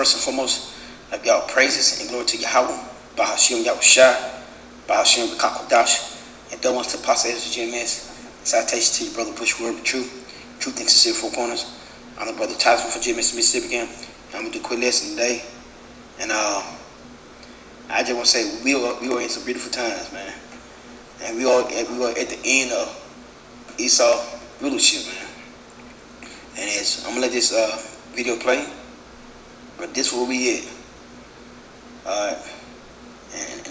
first and foremost, I give all praises and glory to Yahweh, Bahashim Yahushua, Bahashim Kakodash, and double to Pastor GMS. Citation to your brother Bush Word of Truth and Sincere Four Corners. I'm the brother Tariff for GMS Mississippi again. I'm gonna do a quick lesson today, and I just want to say we are in some beautiful times, man, and we are at the end of Esau rulership, man. And I'm gonna let this video play, but this is where we at. And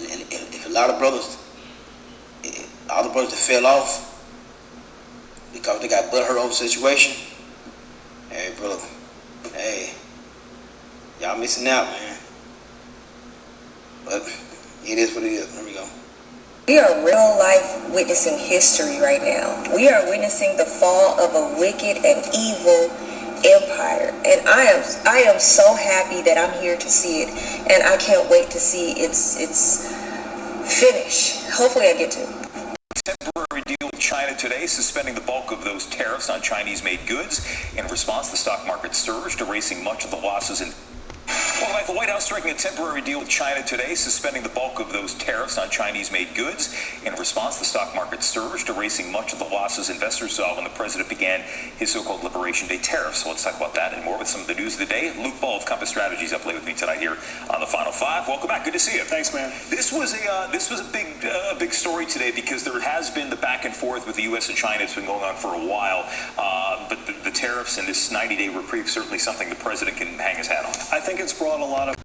if a lot of brothers, all the brothers that fell off because they got butthurt over the situation, hey, brother, hey, y'all missing out, man. But it is what it is. There we go. We are real life witnessing history right now. We are witnessing the fall of a wicked and evil empire, and I am so happy that I'm here to see it, and I can't wait to see its finish. Hopefully, I get to. Temporary deal with China today, suspending the bulk of those tariffs on Chinese-made goods. In response, the stock market surged, erasing much of the losses in. Well, the White House striking a temporary deal with China today, suspending the bulk of those tariffs on Chinese-made goods. In response, the stock market surged, erasing much of the losses investors saw when the president began his so-called Liberation Day tariffs. So let's talk about that and more with some of the news of the day. Luke Ball of Compass Strategies up late with me tonight here on the Final Five. Welcome back. Good to see you. Thanks, man. This was a big story today because there has been the back and forth with the U.S. and China. It's been going on for a while, but the tariffs and this 90-day reprieve certainly something the president can hang his hat on. I think it's brought a lot of...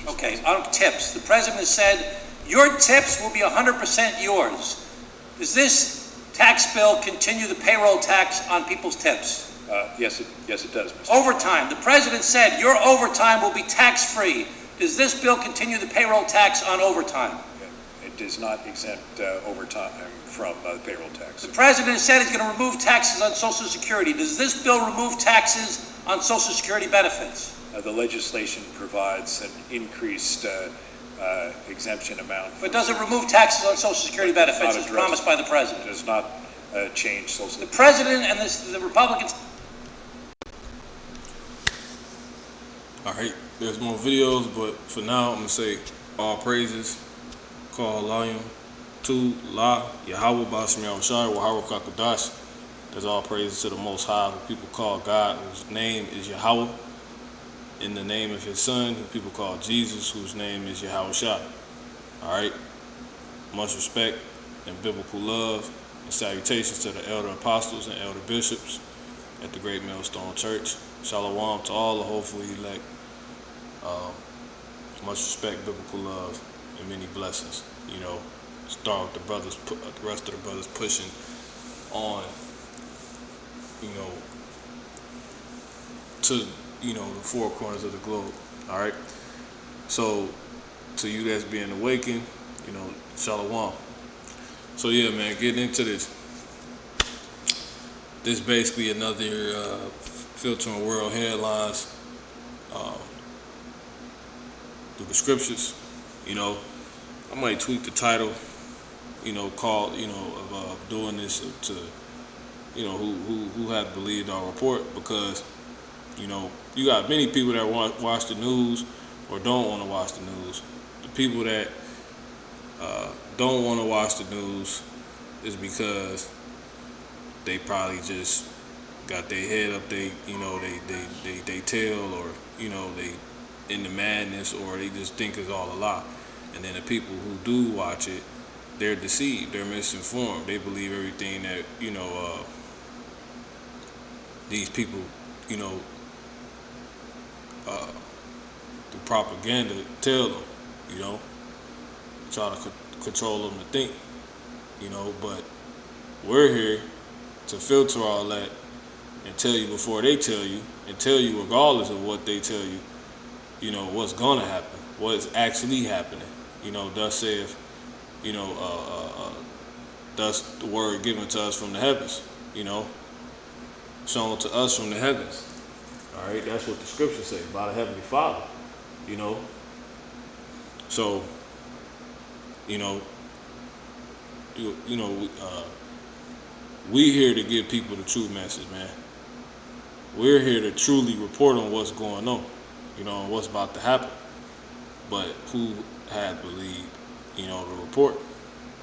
Okay, on tips. The president said, your tips will be 100% yours. Does this tax bill continue the payroll tax on people's tips? Yes, it does, Mr. Overtime. The president said, your overtime will be tax-free. Does this bill continue the payroll tax on overtime? It does not exempt overtime from the payroll tax. The president said he's going to remove taxes on Social Security. Does this bill remove taxes on Social Security benefits? The legislation provides an increased exemption amount. But does it remove taxes on Social Security benefits as promised by the president? It does not change Social Security. The president and the Republicans... All right, there's more videos, but for now, I'm going to say all praises, call volume 2, La, Yahweh, Bashim Yahushua, Wahara Kakadash. There's all praises to the Most High, who people call God, whose name is Yahweh, in the name of his Son, who people call Jesus, whose name is Yahushua. All right, much respect and biblical love and salutations to the elder apostles and elder bishops at the Great Millstone Church. Shalom to all the hopefully elect. Much respect, biblical love, and many blessings. You know, start with the rest of the brothers pushing on, you know, to, you know, the four corners of the globe. All right. So, to you that's being awakened, you know, shalom. So yeah, man, getting into this. This is basically another filtering world headlines through the scriptures. You know, I might tweak the title, you know, called, you know, of doing this to, you know, who have believed our report, because, you know, you got many people that watch the news or don't want to watch the news. The people that don't want to watch the news is because they probably just got their head up they tail, or, you know, they in the madness, or they just think it's all a lie. And then the people who do watch it, they're deceived, they're misinformed. They believe everything that, you know, these people, you know, the propaganda tell them, you know, try to control them to think, you know. But we're here to filter all that and tell you before they tell you, and tell you regardless of what they tell you, you know, what's going to happen, what's actually happening. You know, thus saith, you know, thus the word given to us from the heavens, you know, shown to us from the heavens. All right, that's what the scriptures say about a heavenly Father, you know. So, you know, we here to give people the true message, man. We're here to truly report on what's going on, you know, and what's about to happen. But who had believed, you know, the report?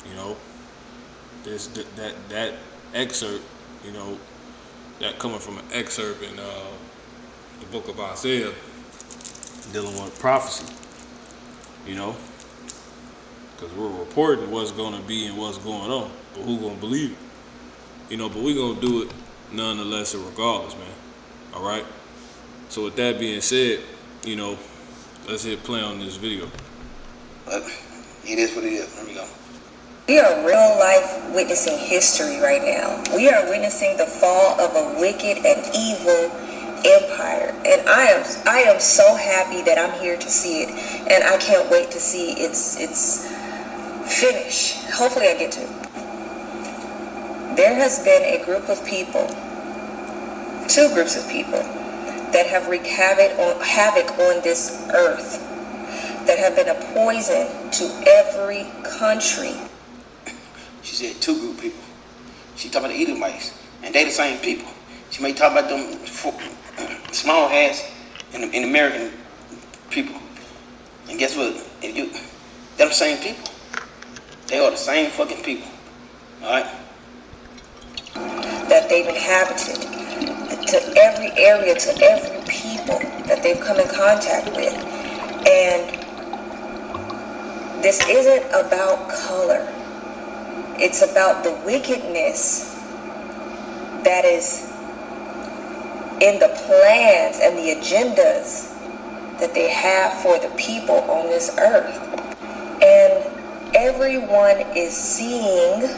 You know, that excerpt, you know, that coming from an excerpt in the book of Isaiah, dealing with prophecy, you know, because we're reporting what's going to be and what's going on, but who going to believe it? You know, but we're going to do it nonetheless and regardless, man. All right? So with that being said, you know, let's hit play on this video. But it is what it is. There we go. We are real life witnessing history right now. We are witnessing the fall of a wicked and evil empire. And I am so happy that I'm here to see it. And I can't wait to see its finish. Hopefully I get to. There has been a group of people, two groups of people, that have wreaked havoc on this earth, that have been a poison to every country. She said two group people. She talking about the Edomites, and they the same people. She may talk about them small hats and American people. And guess what? They're the same people. They are the same fucking people. All right? That they've inhabited, to every area, to every people that they've come in contact with. And this isn't about color. It's about the wickedness that is in the plans and the agendas that they have for the people on this earth. And everyone is seeing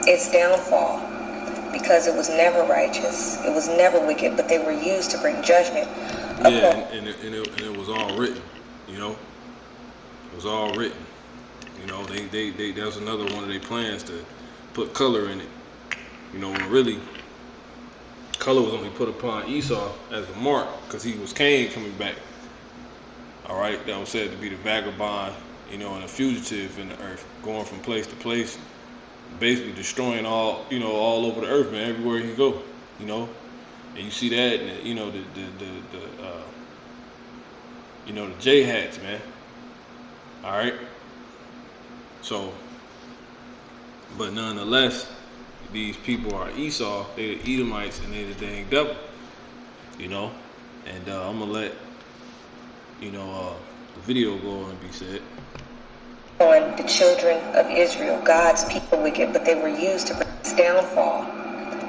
its downfall because it was never righteous. It was never wicked, but they were used to bring judgment. Yeah, and it was all written, you know. It was all written. You know, they that was another one of their plans to put color in it. You know, when really color was only put upon Esau as a mark because he was Cain coming back. All right, that was said to be the vagabond, you know, and a fugitive in the earth, going from place to place, basically destroying all over the earth, man, everywhere he go, you know. And you see that, and you know, the J hats, man. All right. So, but nonetheless, these people are Esau, they the Edomites, and they the dang devil, you know. And I'm gonna let the video go and be said. On the children of Israel, God's people wicked, but they were used to bring its downfall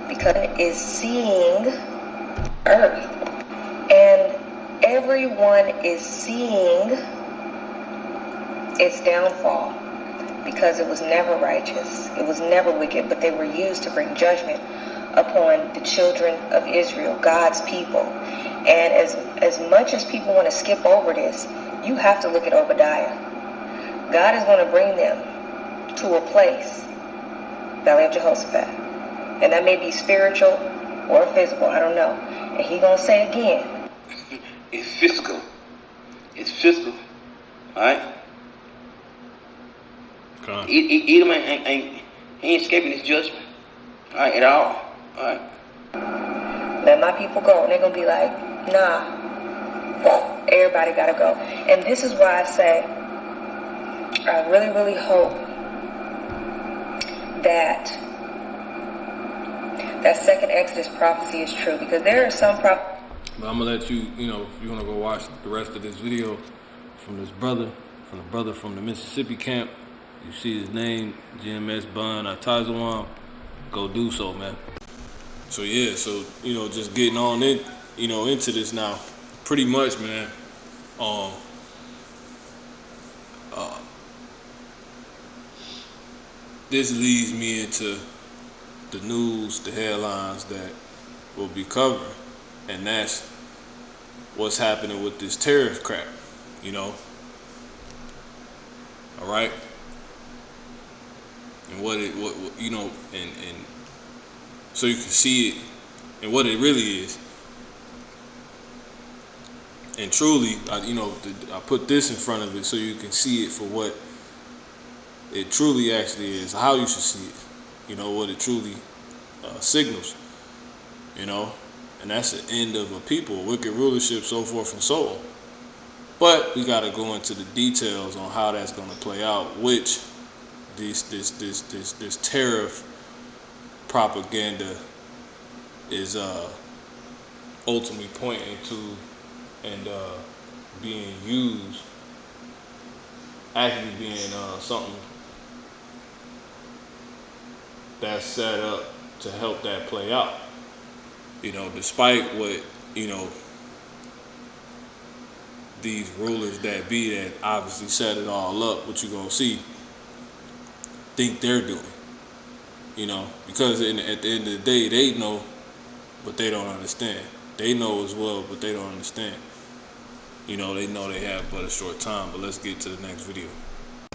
because it is seeing earth, and everyone is seeing its downfall because it was never righteous, it was never wicked, but they were used to bring judgment upon the children of Israel, God's people. And as much as people want to skip over this, you have to look at Obadiah. God is going to bring them to a place, Valley of Jehoshaphat. And that may be spiritual or physical, I don't know. And he's going to say again. It's physical. It's physical. All right? Edom ain't escaping his judgment. All right, at all. All right. Let my people go. And they're going to be like, nah. Everybody got to go. And this is why I say, I really, really hope that second Exodus prophecy is true, because there are some prophecies. But I'm gonna let you, if you wanna go watch the rest of this video from this brother, from the Mississippi camp. You see his name, GMS Bun Atazawam. Go do so, man. So yeah, just getting on in, into this now. Pretty much, man. This leads me into the news, the headlines that we'll be covering, and that's what's happening with this tariff crap, all right, and and so you can see it and what it really is, and truly, I put this in front of it so you can see it for what it truly actually is, how you should see it, what it truly signals, And that's the end of a people, wicked rulership, so forth and so on. But we got to go into the details on how that's going to play out, which this tariff propaganda is ultimately pointing to and being used, actually being something that's set up to help that play out. You know, despite what, you know, these rulers that be that obviously set it all up, what you gonna see, think they're doing. You know, because at the end of the day, they know, but they don't understand. They know as well, but they don't understand. You know they have but a short time, but let's get to the next video.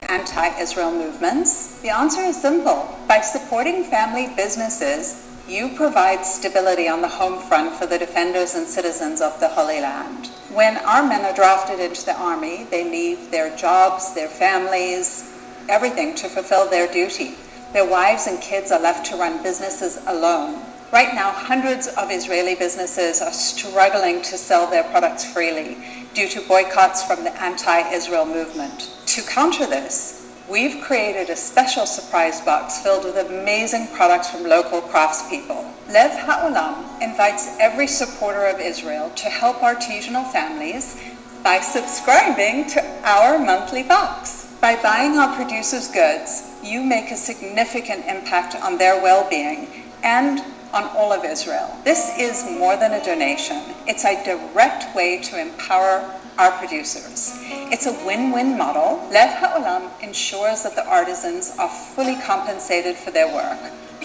Anti-Israel movements? The answer is simple. By supporting family businesses, you provide stability on the home front for the defenders and citizens of the Holy Land. When our men are drafted into the army, they leave their jobs, their families, everything to fulfill their duty. Their wives and kids are left to run businesses alone. Right now, hundreds of Israeli businesses are struggling to sell their products freely due to boycotts from the anti-Israel movement. To counter this, we've created a special surprise box filled with amazing products from local craftspeople. Lev Ha'olam invites every supporter of Israel to help artisanal families by subscribing to our monthly box. By buying our producers' goods, you make a significant impact on their well-being and on all of Israel. This is more than a donation. It's a direct way to empower our producers. It's a win-win model. Lev Ha'olam ensures that the artisans are fully compensated for their work,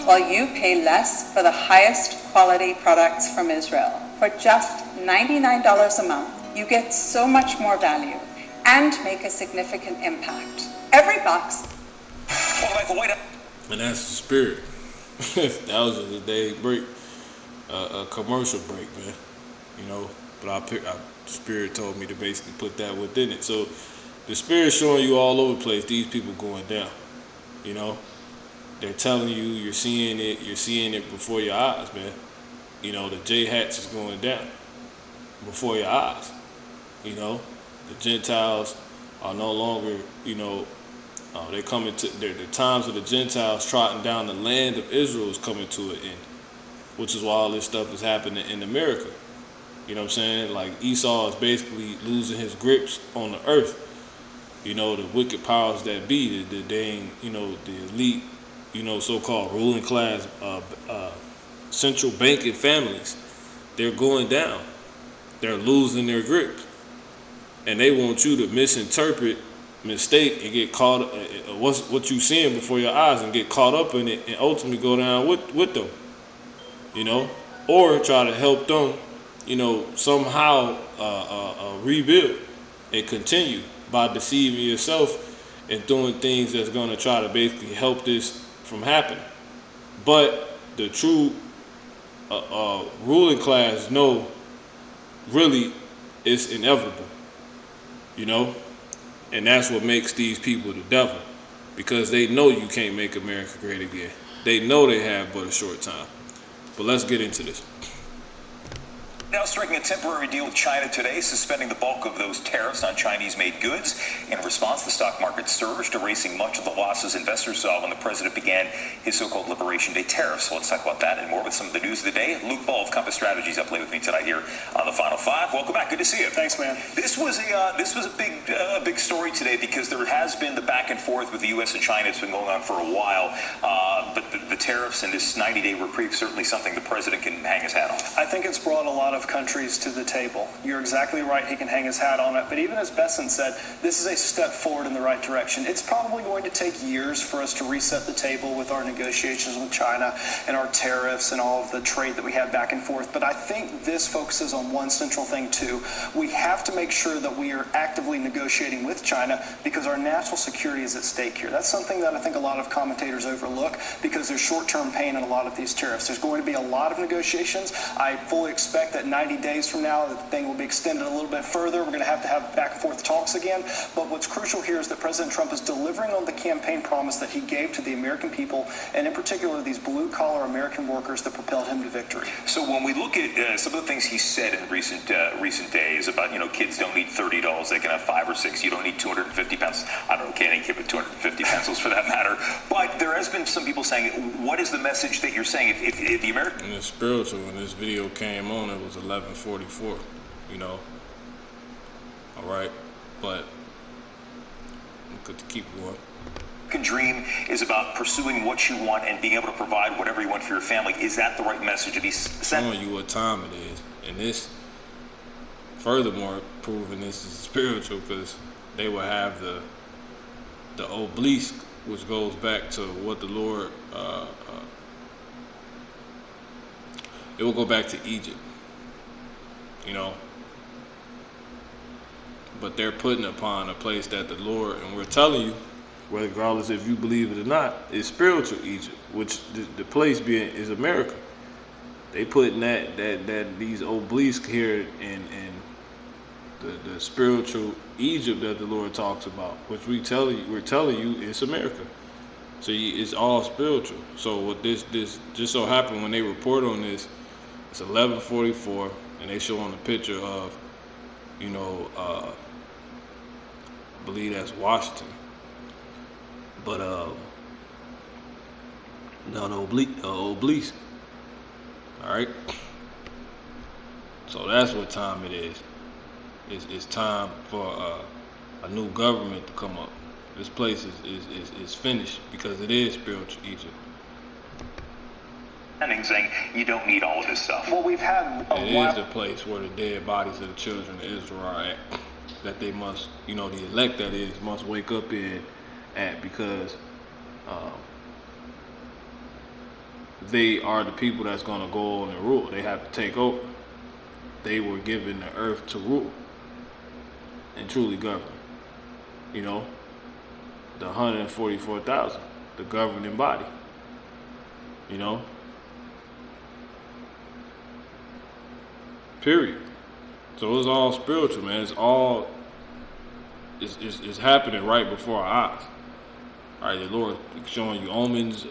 while you pay less for the highest quality products from Israel. For just $99 a month, you get so much more value and make a significant impact. Every box. And that's the spirit. That was a day break, a commercial break, man. You know, but the spirit told me to basically put that within it. So the spirit's showing you all over the place, these people going down. You know, they're telling you, you're seeing it before your eyes, man. You know, the J hats is going down before your eyes. You know, the Gentiles are no longer, you know, they're coming to the times of the Gentiles trotting down the land of Israel is coming to an end, which is why all this stuff is happening in America. You know what I'm saying? Like Esau is basically losing his grips on the earth. You know, the wicked powers that be, the dang, you know, the elite, you know, so-called ruling class, central banking families, they're going down. They're losing their grip, and they want you to misinterpret, mistake, and get caught what you seeing before your eyes and get caught up in it and ultimately go down with them, you know, or try to help them, you know, somehow rebuild and continue by deceiving yourself and doing things that's going to try to basically help this from happening. But the true ruling class know really it's inevitable, you know. And that's what makes these people the devil, because they know you can't make America great again. They know they have but a short time. But let's get into this. Now striking a temporary deal with China today, suspending the bulk of those tariffs on Chinese-made goods. In response, the stock market surged, erasing much of the losses investors saw when the president began his so-called Liberation Day tariffs. So let's talk about that and more with some of the news of the day. Luke Ball of Compass Strategies up late with me tonight here on the Final Five. Welcome back. Good to see you. Thanks, man. This was a big story today because there has been the back and forth with the U.S. and China. It's been going on for a while, but the tariffs and this 90-day reprieve certainly something the president can hang his hat on. I think it's brought a lot of countries to the table. You're exactly right. He can hang his hat on it. But even as Besson said, this is a step forward in the right direction. It's probably going to take years for us to reset the table with our negotiations with China and our tariffs and all of the trade that we have back and forth. But I think this focuses on one central thing too. We have to make sure that we are actively negotiating with China because our national security is at stake here. That's something that I think a lot of commentators overlook because there's short-term pain in a lot of these tariffs. There's going to be a lot of negotiations. I fully expect that that 90 days from now, that the thing will be extended a little bit further. We're going to have back and forth talks again. But what's crucial here is that President Trump is delivering on the campaign promise that he gave to the American people, and in particular, these blue-collar American workers that propelled him to victory. So when we look at some of the things he said in recent days about, kids don't need $30, they can have 5 or 6. You don't need 250 pencils. I don't know, can't any kid with 250 pencils for that matter. But there has been some people saying, what is the message that you're saying? If the American... And it's spiritual. When this video came on, it was 11:44, All right? But I'm good to keep going. American dream is about pursuing what you want and being able to provide whatever you want for your family. Is that the right message to be sent? Showing you what time it is. And this, furthermore, proving this is spiritual, because they will have the obelisk, which goes back to what the Lord, it will go back to Egypt, but they're putting upon a place that the Lord, and we're telling you, regardless if you believe it or not, is spiritual Egypt, which the place being is America. They putting that these obelisks here in the spiritual Egypt that the Lord talks about, which we're telling you it's America. So it's all spiritual. So what this just so happened when they report on this, it's 11:44, and they show on the picture of, I believe that's Washington. But no, obelisk. All right. So that's what time it is. It's time for a new government to come up. This place is finished because it is spiritual Egypt. Saying you don't need all of this stuff. Well, we've had it is the place where the dead bodies of the children of Israel are at, that they must, the elect that is, must wake up at, because they are the people that's going to go on and rule. They have to take over. They were given the earth to rule and truly govern. The 144,000, the governing body. Period. So it's all spiritual, man. It's happening right before our eyes. All right, the Lord showing you omens,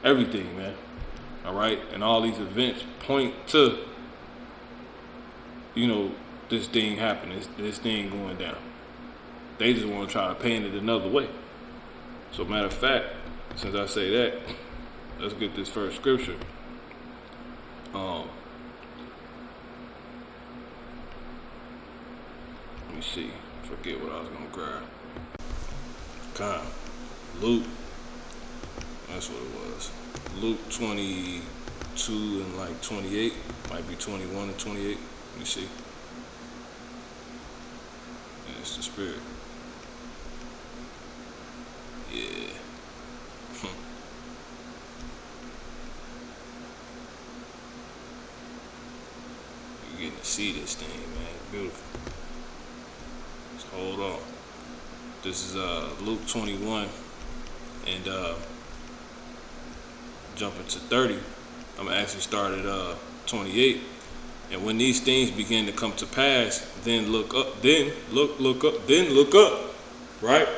everything, man. All right, and all these events point to, this thing happening, this thing going down. They just want to try to paint it another way. So matter of fact, since I say that, let's get this first scripture. Let me see. Forget what I was gonna grab. Luke. That's what it was. Luke 22 and 28. Might be 21 and 28. Let me see. Yeah, it's the spirit. Yeah. You're getting to see this thing, man. Beautiful. Just hold on. This is Luke 21 and jumping to 30. I'm gonna actually start at 28. And when these things begin to come to pass, then look up, then look up, then look up. Right?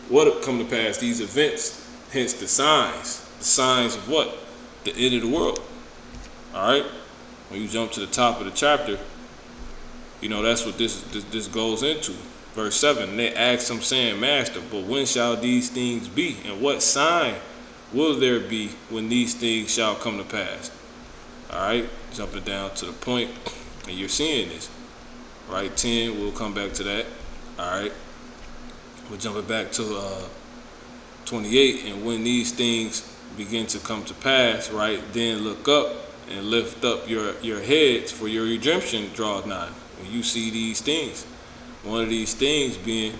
What come to pass? These events, hence the signs. The signs of what? The end of the world. All right? When you jump to the top of the chapter, that's what this goes into. Verse 7, and they asked him, saying, Master, but when shall these things be? And what sign will there be when these things shall come to pass? All right? Jumping down to the point, and you're seeing this. Right? 10, we'll come back to that. All right? We're jumping back to 28, and when these things begin to come to pass, right, then look up and lift up your heads, for your redemption draweth nigh. When you see these things, one of these things being,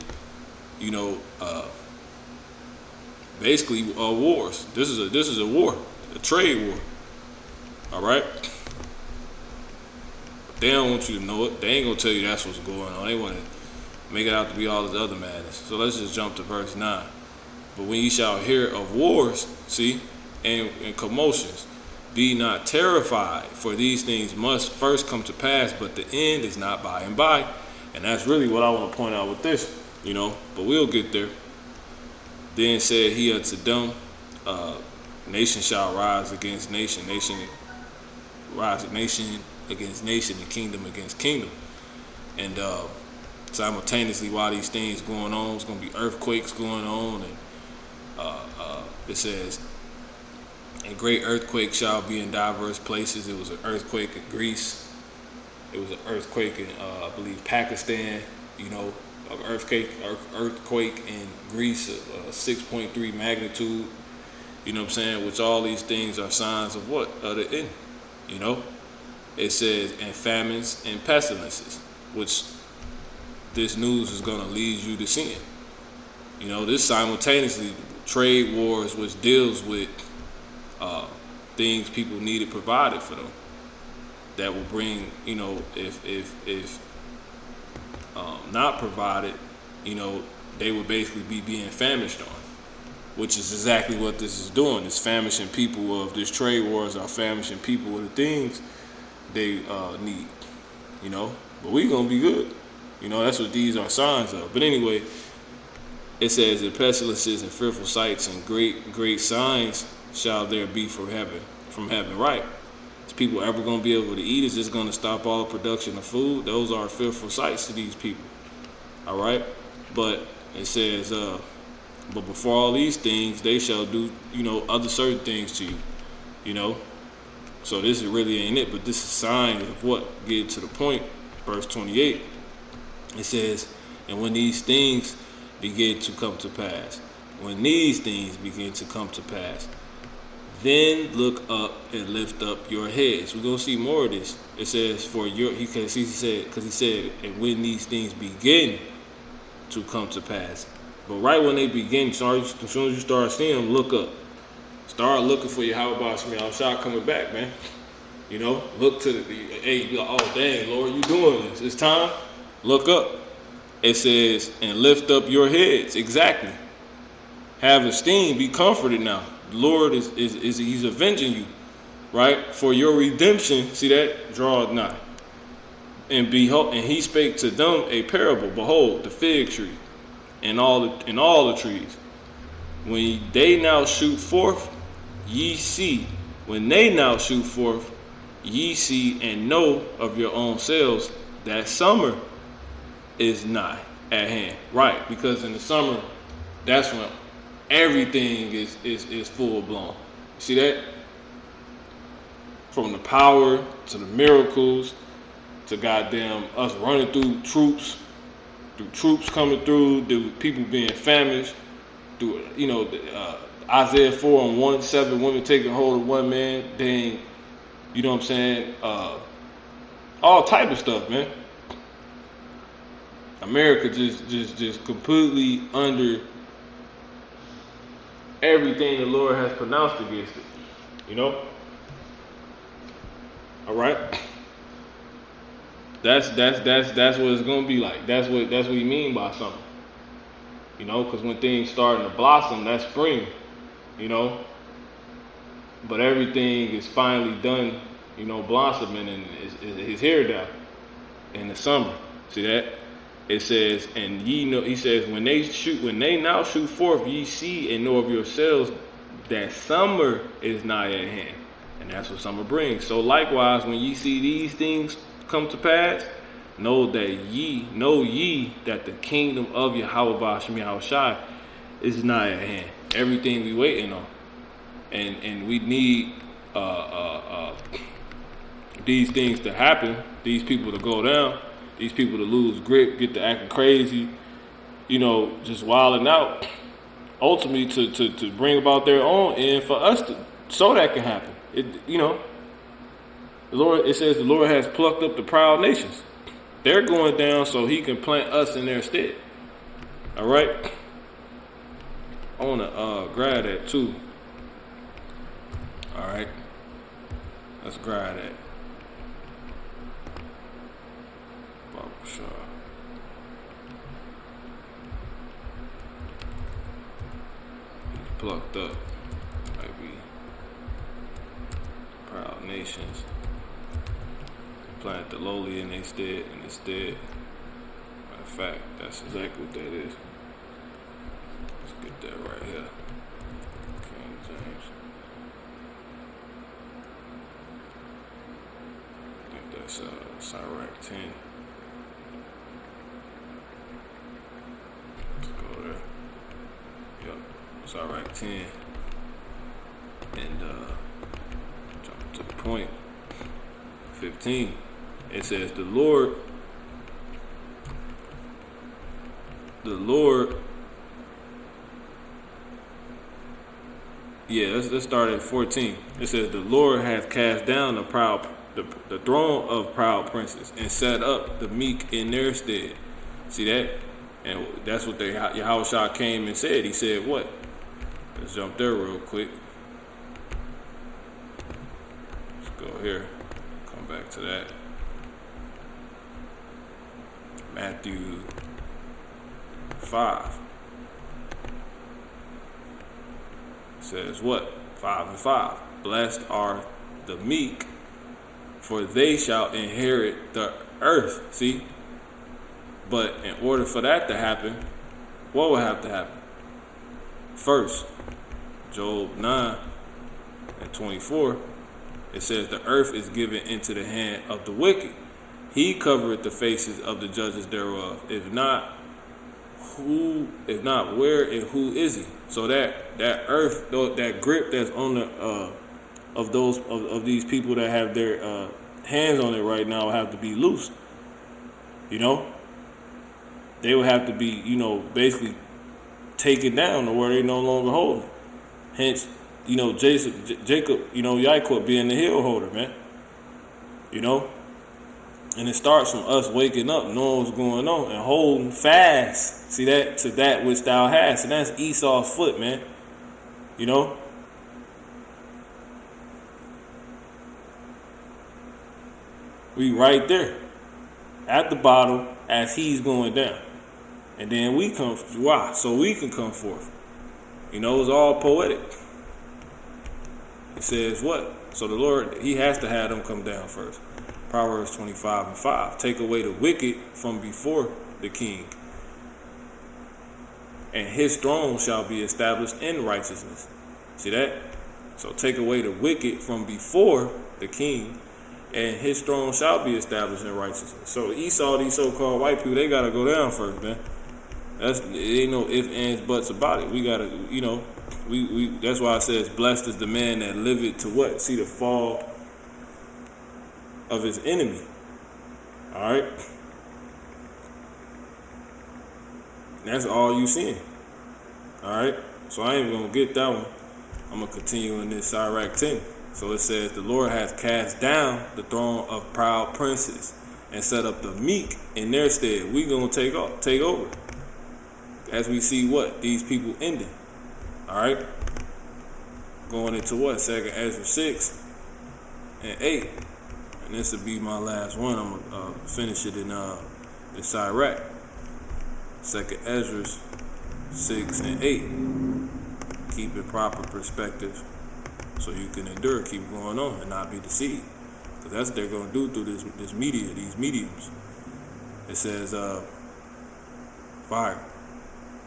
basically wars. This is a war, a trade war. All right. But they don't want you to know it. They ain't gonna tell you that's what's going on. They want to make it out to be all this other madness. So let's just jump to verse 9. But when ye shall hear of wars, see, and commotions, Be not terrified, for these things must first come to pass, but the end is not by and by. And that's really what I want to point out with this, but we'll get there. Then said he unto them, nation shall rise against nation, nation against nation, and kingdom against kingdom. And simultaneously, while these things going on, there's going to be earthquakes going on, and it says, and great earthquake shall be in diverse places. It was an earthquake in Greece. It was an earthquake in, I believe, Pakistan. An earthquake in Greece, 6.3 magnitude. Which all these things are signs of what? Of the end. It says, and famines and pestilences, which this news is going to lead you to seeing. This simultaneously trade wars, which deals with things people needed provided for them, that will bring, if not provided, they would basically be being famished on, which is exactly what this is doing. It's famishing people of this trade wars are famishing people with the things they need, but we gonna be good. That's what these are signs of. But anyway, it says that pestilences and fearful sights and great signs shall there be from heaven, right? Is people ever going to be able to eat? Is this going to stop all production of food? Those are fearful sights to these people, all right? But it says, but before all these things, they shall do, other certain things to you, So this really ain't it, but this is a sign of what? Get to the point, verse 28. It says, and when these things begin to come to pass, then look up and lift up your heads. We're gonna see more of this. It says because he said, and when these things begin to come to pass. But right when they begin, as soon as you start seeing them, look up. Start looking for your how about me? I'm coming back, man. Look to oh dang, Lord, you doing this? It's time. Look up. It says, and lift up your heads. Exactly. Have esteem. Be comforted now. The Lord is he's avenging you, right? For your redemption, see that? Draweth nigh. And behold, and he spake to them a parable. Behold, the fig tree and all the trees. When they now shoot forth, ye see. When they now shoot forth, ye see and know of your own selves that summer is nigh at hand. Right, because in the summer, that's when everything is full blown. See that? From the power to the miracles to goddamn us running through troops coming through, through people being famished, through Isaiah 4:1-7, women taking hold of one man, dang, you know what I'm saying? All type of stuff, man. America just completely under everything the Lord has pronounced against it. All right. That's what it's gonna be like. That's what you mean by summer. Because when things starting to blossom, that's spring. But everything is finally done. Blossoming and is here now in the summer. See that? It says, and ye know, he says, when they now shoot forth, ye see and know of yourselves that summer is nigh at hand. And that's what summer brings. So likewise, when ye see these things come to pass, know ye that the kingdom of Yahweh Ba'ashim Yahushai is nigh at hand. Everything we waiting on. And we need these things to happen, these people to go down, these people to lose grip, get to acting crazy, just wilding out, ultimately to bring about their own end for us so that can happen. The Lord, it says the Lord has plucked up the proud nations. They're going down so he can plant us in their stead. All right? I want to grab that too. All right? Let's grab that. Plucked up. Might be nations, plant the lowly in their stead, and instead, matter of fact, that's exactly what that is. Let's get that right here. King James. I think that's Sirach 10. Let's go there. Yep, Sirach 10. And jump to the point. 15. It says the Lord, yeah, let's start at 14. It says the Lord hath cast down the throne of proud princes and set up the meek in their stead. See that? And that's what Yahushua came and said. He said what? Let's jump there real quick. Let's go here. Come back to that. Matthew 5 says what? 5 and 5. Blessed are the meek, for they shall inherit the earth. See? But in order for that to happen, what would have to happen? First, Job 9 and 24, it says the earth is given into the hand of the wicked. He covereth the faces of the judges thereof. If not, where and who is he? So that earth, that grip that's on the of these people that have their hands on it right now have to be loosed. You know, they would have to be, basically taken down to where they no longer hold it. Hence, Jacob, Yaakov being the heel holder, man. And it starts from us waking up, knowing what's going on, and holding fast. See that to that which thou hast. And that's Esau's foot, man. We right there at the bottom as he's going down. And then we come, why? So we can come forth. It's all poetic. It says what? So the Lord, he has to have them come down first. Proverbs 25 and 5. Take away the wicked from before the king, and his throne shall be established in righteousness. See that? So take away the wicked from before the king, and his throne shall be established in righteousness. So Esau, these so-called white people, they gotta go down first, man. It ain't no ifs, ands, buts about it. We gotta, we that's why it says, blessed is the man that liveth to what? See the fall of his enemy. All right, that's all you seeing. All right, so I ain't gonna get that one. I'm gonna continue in this Sirach 10. So it says the Lord hath cast down the throne of proud princes and set up the meek in their stead. We gonna take over as we see what these people ending. All right, going into what? 2nd Ezra 6 and 8. And this will be my last one. I'm going to finish it in Sirach. 2nd Ezra 6 and 8. Keep it proper perspective so you can endure, keep going on, and not be deceived. Because that's what they're going to do through this media, these mediums. It says, fire.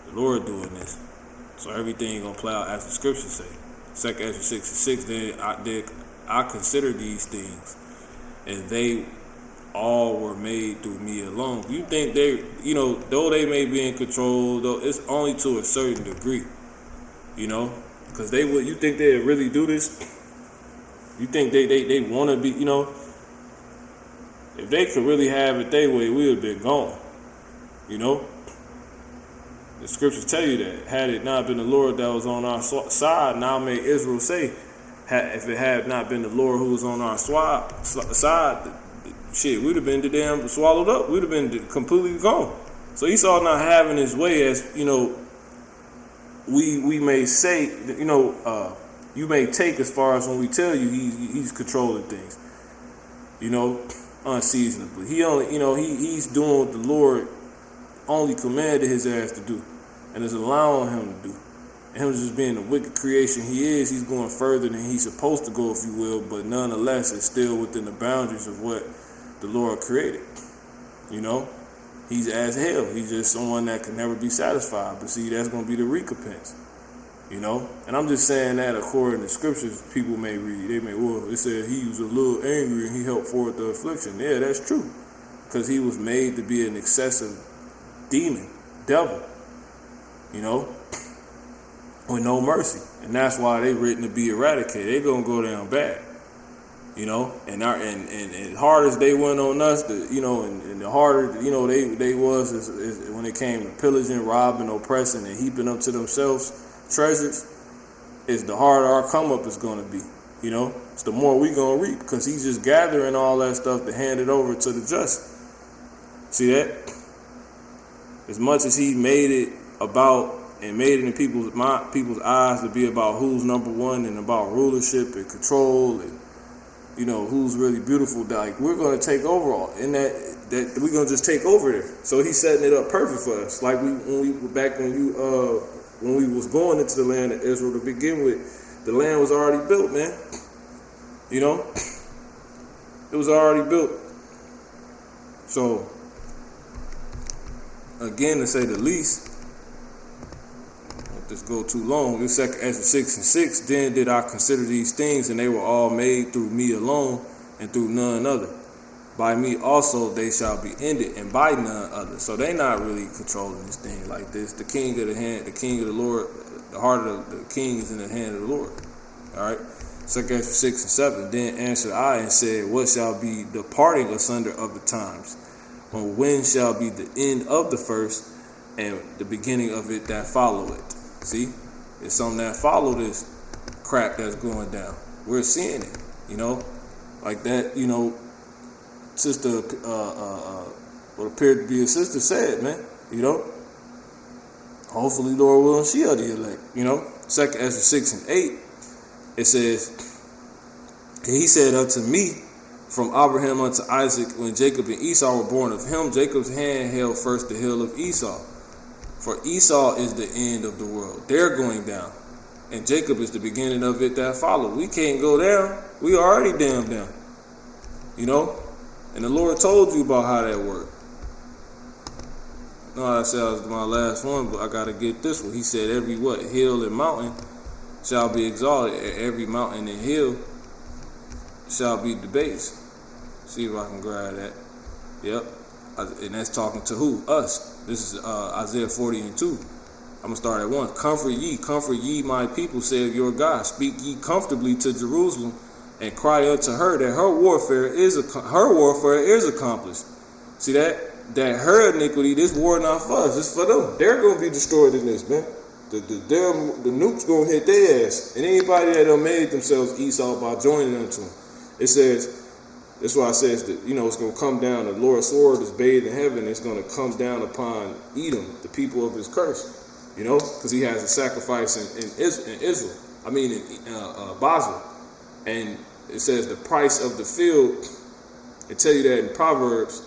The Lord doing this. So everything going to play out as the scriptures say. 2nd Ezra 6 and 6, then I consider these things, and they all were made through me alone. You think they, though they may be in control, though it's only to a certain degree, because you think they really do this? You think they want to be, if they could really have it their way, we would have been gone, The scriptures tell you that. Had it not been the Lord that was on our side, now may Israel say, if it had not been the Lord who was on our side, shit, we'd have been swallowed up. We'd have been completely gone. So Esau not having his way, as we may say, you may take as far as when we tell you he's controlling things, unseasonably. He only, he's doing what the Lord only commanded his ass to do, and is allowing him to do. him just being the wicked creation he is, he's going further than he's supposed to go, if you will, but nonetheless, it's still within the boundaries of what the Lord created. You know, he's as hell. He's just someone that can never be satisfied. But see, that's going to be the recompense. You know, and I'm just saying that according to scriptures, people may read. They may, well, it said he was a little angry and he helped forward the affliction. Yeah, that's true, because he was made to be an excessive demon, devil. You know, with no mercy, and that's why they written to be eradicated. They gonna go down bad. You know, and hard as they went on us, and the harder, they was is when it came to pillaging, robbing, oppressing, and heaping up to themselves treasures, is the harder our come up is going to be. You know, it's the more we going to reap, because he's just gathering all that stuff to hand it over to the just. See that? As much as he made it about and made it in people's eyes to be about who's number one and about rulership and control and, you know, who's really beautiful, like, we're going to take over all, and that we're going to just take over there. So he's setting it up perfect for us. Like when we was going into the land of Israel to begin with, the land was already built, man. You know, it was already built. So, again, to say the least, let this go too long. In 2 Ezra 6:6, then did I consider these things, and they were all made through me alone, and through none other. By me also they shall be ended, and by none other. So they not really controlling this thing like this. The king of the Lord, the heart of the king is in the hand of the Lord. All right. 2 Ezra 6:7. Then answered I and said, what shall be the parting asunder of the times? Or when shall be the end of the first, and the beginning of it that follow it? See, it's something that follow this crap that's going down. We're seeing it, you know, like that, you know. Sister, what appeared to be a sister said, man, you know, hopefully, Lord willing, she are the elect, you know. 2 Ezra 6:8, it says, and he said unto me, from Abraham unto Isaac, when Jacob and Esau were born of him, Jacob's hand held first the hill of Esau. For Esau is the end of the world. They're going down. And Jacob is the beginning of it that follow. We can't go down. We already damn down. You know? And the Lord told you about how that worked. No, I said that was my last one, but I got to get this one. He said every hill and mountain shall be exalted, and every mountain and hill shall be debased. See if I can grab that. Yep. And that's talking to who? Us. This is Isaiah 40:2. I'm going to start at 1. Comfort ye my people, saith your God. Speak ye comfortably to Jerusalem, and cry unto her that her warfare is accomplished. See that her iniquity, this war not for us, it's for them. They're going to be destroyed in this, man. The nuke's going to hit their ass. And anybody that done made themselves Esau by joining unto them. It says, that's why it says that, you know, it's going to come down. The Lord's sword is bathed in heaven. It's going to come down upon Edom, the people of his curse, you know, because he has a sacrifice in Israel. I mean, in Basel. And it says the price of the field, I tell you that in Proverbs,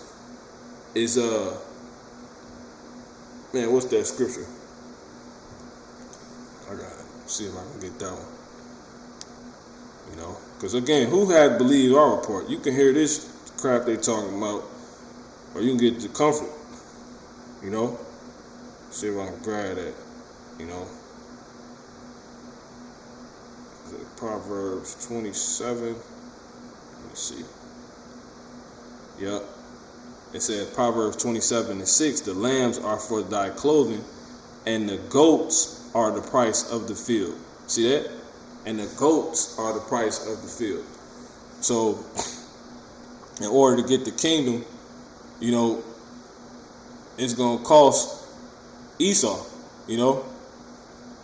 is, man, what's that scripture? I got to see if I can get that one. You know, because again, who had believed our report? You can hear this crap they talking about, or you can get the comfort. You know, see if I can grab that. You know, Proverbs 27. Let me see. Yep. It says Proverbs 27:6. The lambs are for thy clothing, and the goats are the price of the field. See that? And the goats are the price of the field. So, in order to get the kingdom, you know, it's gonna cost Esau. You know,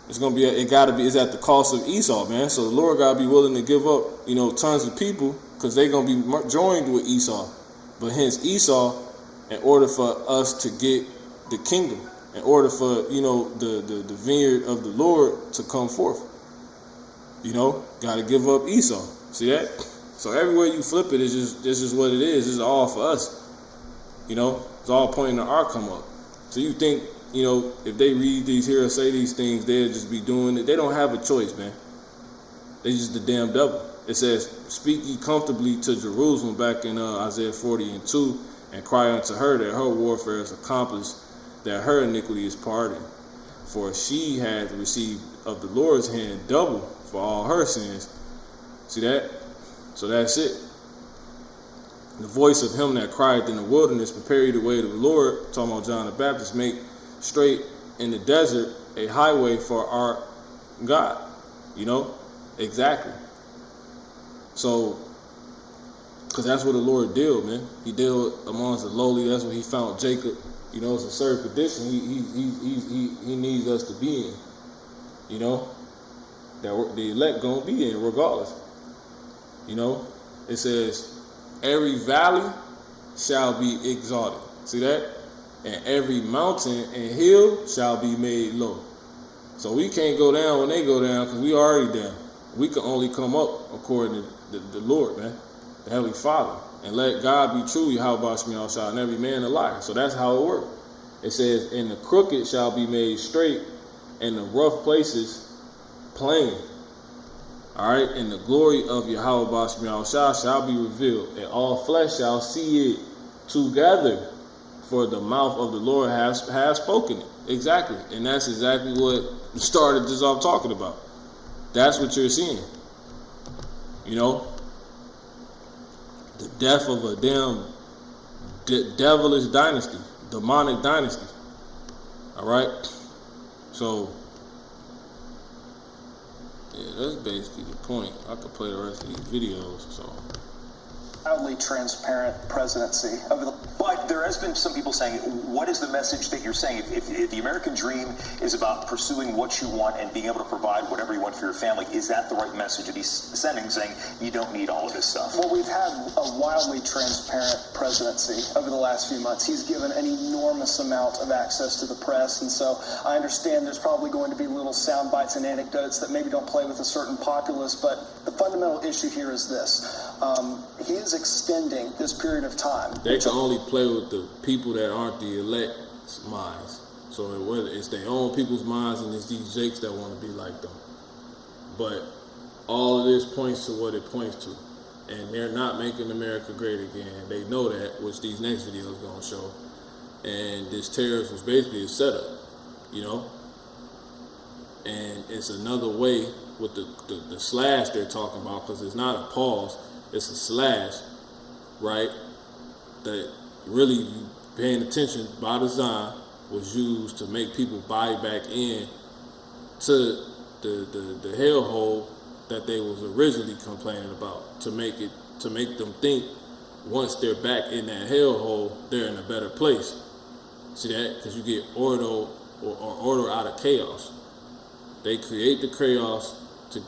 it's at the cost of Esau, man. So the Lord gotta be willing to give up, you know, tons of people, because they're gonna be joined with Esau. But hence Esau, in order for us to get the kingdom, in order for, you know, the vineyard of the Lord to come forth. You know, got to give up Esau. See that? So everywhere you flip it, this is what it is. It's all for us. You know, it's all pointing to our come up. So you think you know, if they read these here or say these things, they'll just be doing it. They don't have a choice, man. They just the damn devil. It says, speak ye comfortably to Jerusalem back in Isaiah 40:2, and cry unto her that her warfare is accomplished, that her iniquity is pardoned. For she had received of the Lord's hand double for all her sins. See that? So that's it. The voice of him that cried in the wilderness, prepare ye the way to the Lord, talking about John the Baptist, make straight in the desert a highway for our God. You know? Exactly. So, because that's what the Lord did, man. He dealt amongst the lowly. That's what he found Jacob. You know, it's a certain condition he needs us to be in. You know, that the elect gonna be in regardless. You know, it says, every valley shall be exalted. See that? And every mountain and hill shall be made low. So we can't go down when they go down because we already down. We can only come up according to the Lord, man, the Heavenly Father. And let God be true, Yahweh Shema shall, and every man a liar. So that's how it works. It says, and the crooked shall be made straight, and the rough places plain. All right, and the glory of Yahweh Shema shall be revealed, and all flesh shall see it together, for the mouth of the Lord has spoken it. Exactly, and that's exactly what started this off talking about. That's what you're seeing. You know, the death of a damn devilish dynasty, demonic dynasty. All right, so yeah, that's basically the point. I could play the rest of these videos. So. Proudly transparent presidency. But there has been some people saying, what is the message that you're saying? If the American dream is about pursuing what you want and being able to provide whatever you want for your family, is that the right message that he's sending, saying you don't need all of this stuff? Well, we've had a wildly transparent presidency over the last few months. He's given an enormous amount of access to the press, and so I understand there's probably going to be little sound bites and anecdotes that maybe don't play with a certain populace, but the fundamental issue here is this. He is extending this period of time. They can only play with the people that aren't the elect's minds. So whether it's their own people's minds and it's these jakes that want to be like them. But all of this points to what it points to. And they're not making America great again. They know that, which these next videos are going to show. And this tariff was basically a setup, you know? And it's another way with the slash they're talking about, because it's not a pause, it's a slash, right? That really, paying attention by design, was used to make people buy back in to the hellhole that they was originally complaining about, to make them think once they're back in that hellhole, they're in a better place. See that? Because you get order out of chaos. They create the chaos to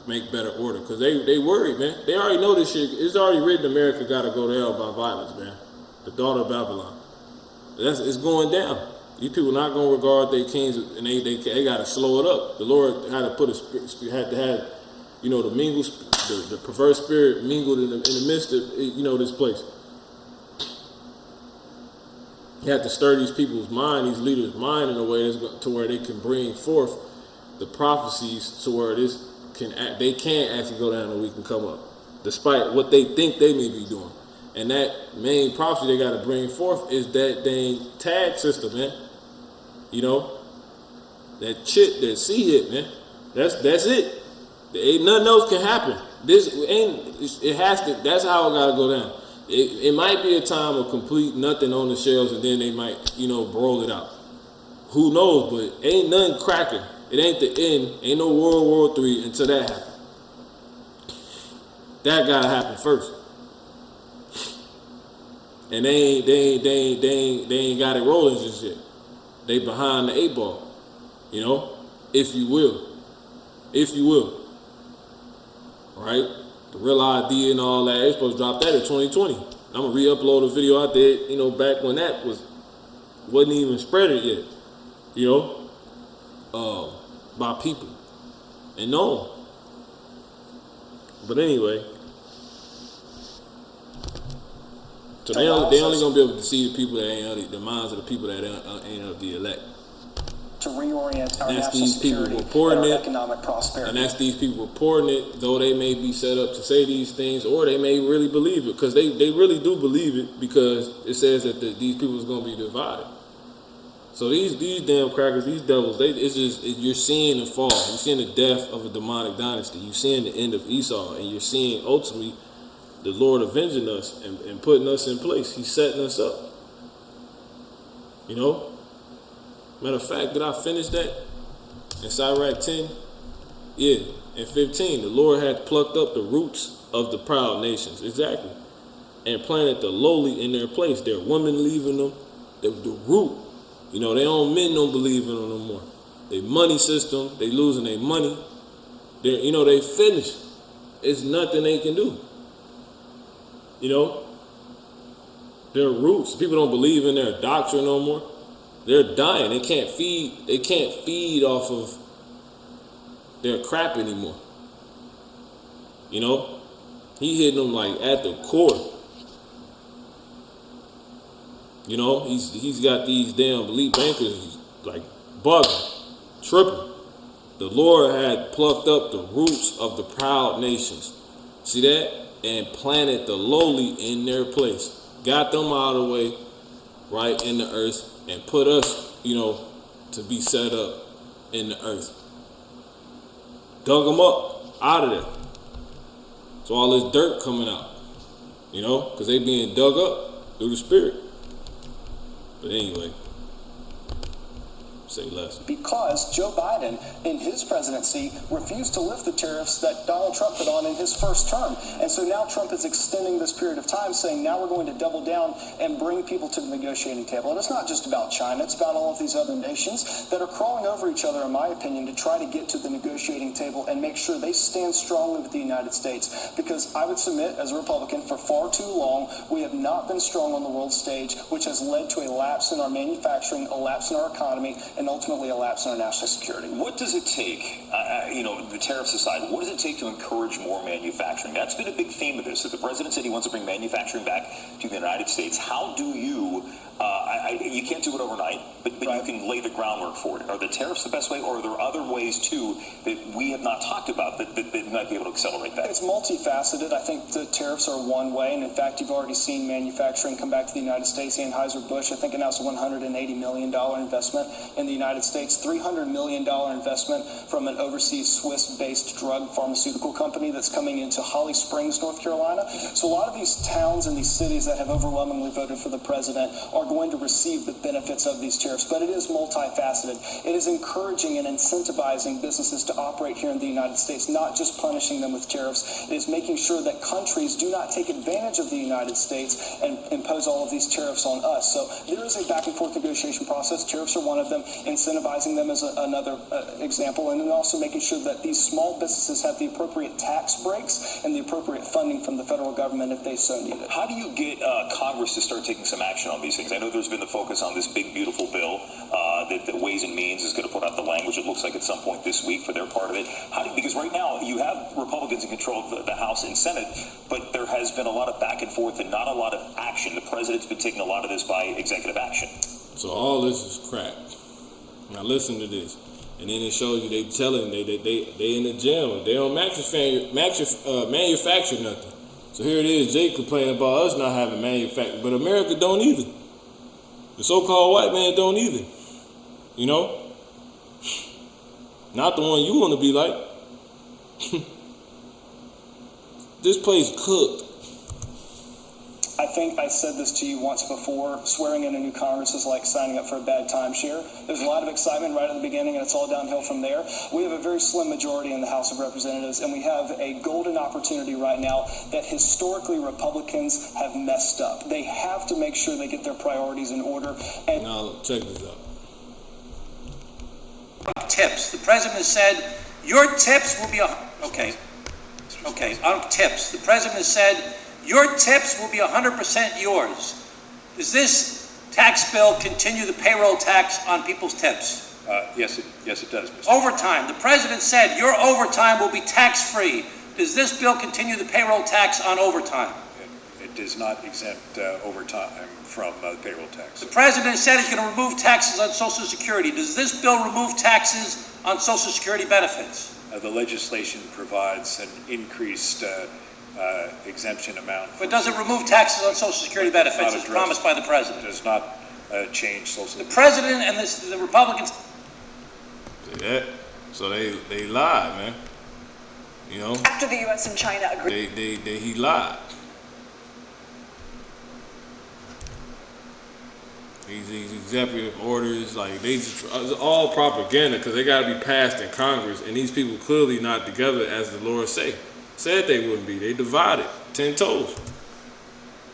make better order, because they worried, man. They already know this shit. It's already written, America got to go to hell by violence, man. The daughter of Babylon. It's going down. These people not going to regard their kings, and they got to slow it up. The Lord had to had to have, you know, the perverse spirit mingled in the midst of, you know, this place. He had to stir these people's mind, these leaders' mind, in a way to where they can bring forth the prophecies to where they can actually go down and we can come up, despite what they think they may be doing. And that main prophecy they got to bring forth is that dang tag system, man. You know, that chip, that C hit, man. That's it. There ain't nothing else can happen. That's how it got to go down. It might be a time of complete nothing on the shelves, and then they might, you know, roll it out. Who knows? But ain't nothing cracking. It ain't the end. Ain't no World War III until that happens. That gotta happen first. And they ain't got it rolling just yet. They behind the 8 ball, you know, if you will, right? The real ID and all that, they're supposed to drop that in 2020. I'm gonna re-upload a video I did, you know, back when that wasn't even spreaded yet, you know, by people and known. But anyway, So they only gonna be able to see the people that ain't the minds of the people that ain't of the elect. To reorient our And that's national these people security reporting and our it, economic prosperity. and that's these people reporting it, though they may be set up to say these things, or they may really believe it, because they really do believe it, because it says that these people is gonna be divided. So these damn crackers, these devils, you're seeing the fall. You're seeing the death of a demonic dynasty. You're seeing the end of Esau, and you're seeing ultimately the Lord avenging us and putting us in place. He's setting us up. You know? Matter of fact, did I finish that? In Sirach 10? Yeah. In 15, the Lord had plucked up the roots of the proud nations. Exactly. And planted the lowly in their place. Their women leaving them. The root. You know, men don't believe in them no more. Their money system, they losing their money. They finished. It's nothing they can do. You know? Their roots. People don't believe in their doctrine no more. They're dying. They can't feed off of their crap anymore. You know? He hitting them like at the core. You know, he's got these damn elite bankers like bugging, tripping. The Lord had plucked up the roots of the proud nations. See that? And planted the lowly in their place. Got them out of the way, right, in the earth, and put us, to be set up in the earth. Dug them up out of there. So all this dirt coming out, because they being dug up through the Spirit. But anyway, say less. Because Joe Biden, in his presidency, refused to lift the tariffs that Donald Trump put on in his first term. And so now Trump is extending this period of time, saying now we're going to double down and bring people to the negotiating table. And it's not just about China, it's about all of these other nations that are crawling over each other, in my opinion, to try to get to the negotiating table and make sure they stand strongly with the United States. Because I would submit, as a Republican, for far too long, we have not been strong on the world stage, which has led to a lapse in our manufacturing, a lapse in our economy, and ultimately a lapse in our national security. What does it take, the tariffs aside, what does it take to encourage more manufacturing? That's been a big theme of this. If the president said he wants to bring manufacturing back to the United States, how do you, you can't do it overnight, but right. You can lay the groundwork for it. Are the tariffs the best way, or are there other ways, too, that we have not talked about that might be able to accelerate that? It's multifaceted. I think the tariffs are one way, and in fact, you've already seen manufacturing come back to the United States. Anheuser-Busch, I think, announced a $180 million investment in the United States, $300 million investment from an overseas Swiss-based drug pharmaceutical company that's coming into Holly Springs, North Carolina. So a lot of these towns and these cities that have overwhelmingly voted for the president are going to receive the benefits of these tariffs, but it is multifaceted. It is encouraging and incentivizing businesses to operate here in the United States, not just punishing them with tariffs. It is making sure that countries do not take advantage of the United States and impose all of these tariffs on us. So there is a back and forth negotiation process. Tariffs are one of them. Incentivizing them is another example, and then also making sure that these small businesses have the appropriate tax breaks and the appropriate funding from the federal government if they so need it. How do you get Congress to start taking some action on these things? I know there's been the focus on this big, beautiful bill that the Ways and Means is going to put out the language, it looks like, at some point this week for their part of it. Because right now you have Republicans in control of the House and Senate, but there has been a lot of back and forth and not a lot of action. The president's been taking a lot of this by executive action. So all this is crap. Now listen to this. And then it shows you they telling they in the jail. They don't manufacture nothing. So here it is, Jake complaining about us not having manufacturing, but America don't either. The so-called white man don't either. Not the one you want to be like. This place cooked. I think I said this to you once before. Swearing in a new Congress is like signing up for a bad timeshare. There's a lot of excitement right at the beginning, and it's all downhill from there. We have a very slim majority in the House of Representatives, and we have a golden opportunity right now that historically Republicans have messed up. They have to make sure they get their priorities in order. And now, check this out. Tips. The president has said, your tips will be tips. The president has said, your tips will be 100% yours. Does this tax bill continue the payroll tax on people's tips? Yes, it does, Mr. Overtime. The president said your overtime will be tax-free. Does this bill continue the payroll tax on overtime? does not exempt overtime from the payroll tax. The president said he's going to remove taxes on Social Security. Does this bill remove taxes on Social Security benefits? The legislation provides an increased exemption amount. But does it remove taxes on Social Security benefits as promised by the president? It does not change Social. The president and the Republicans. See that? So they lied, man. You know. After the U.S. and China agreed. He lied. These executive orders, like it's all propaganda because they got to be passed in Congress, and these people clearly not together as the Lord said they wouldn't be. They divided 10 toes.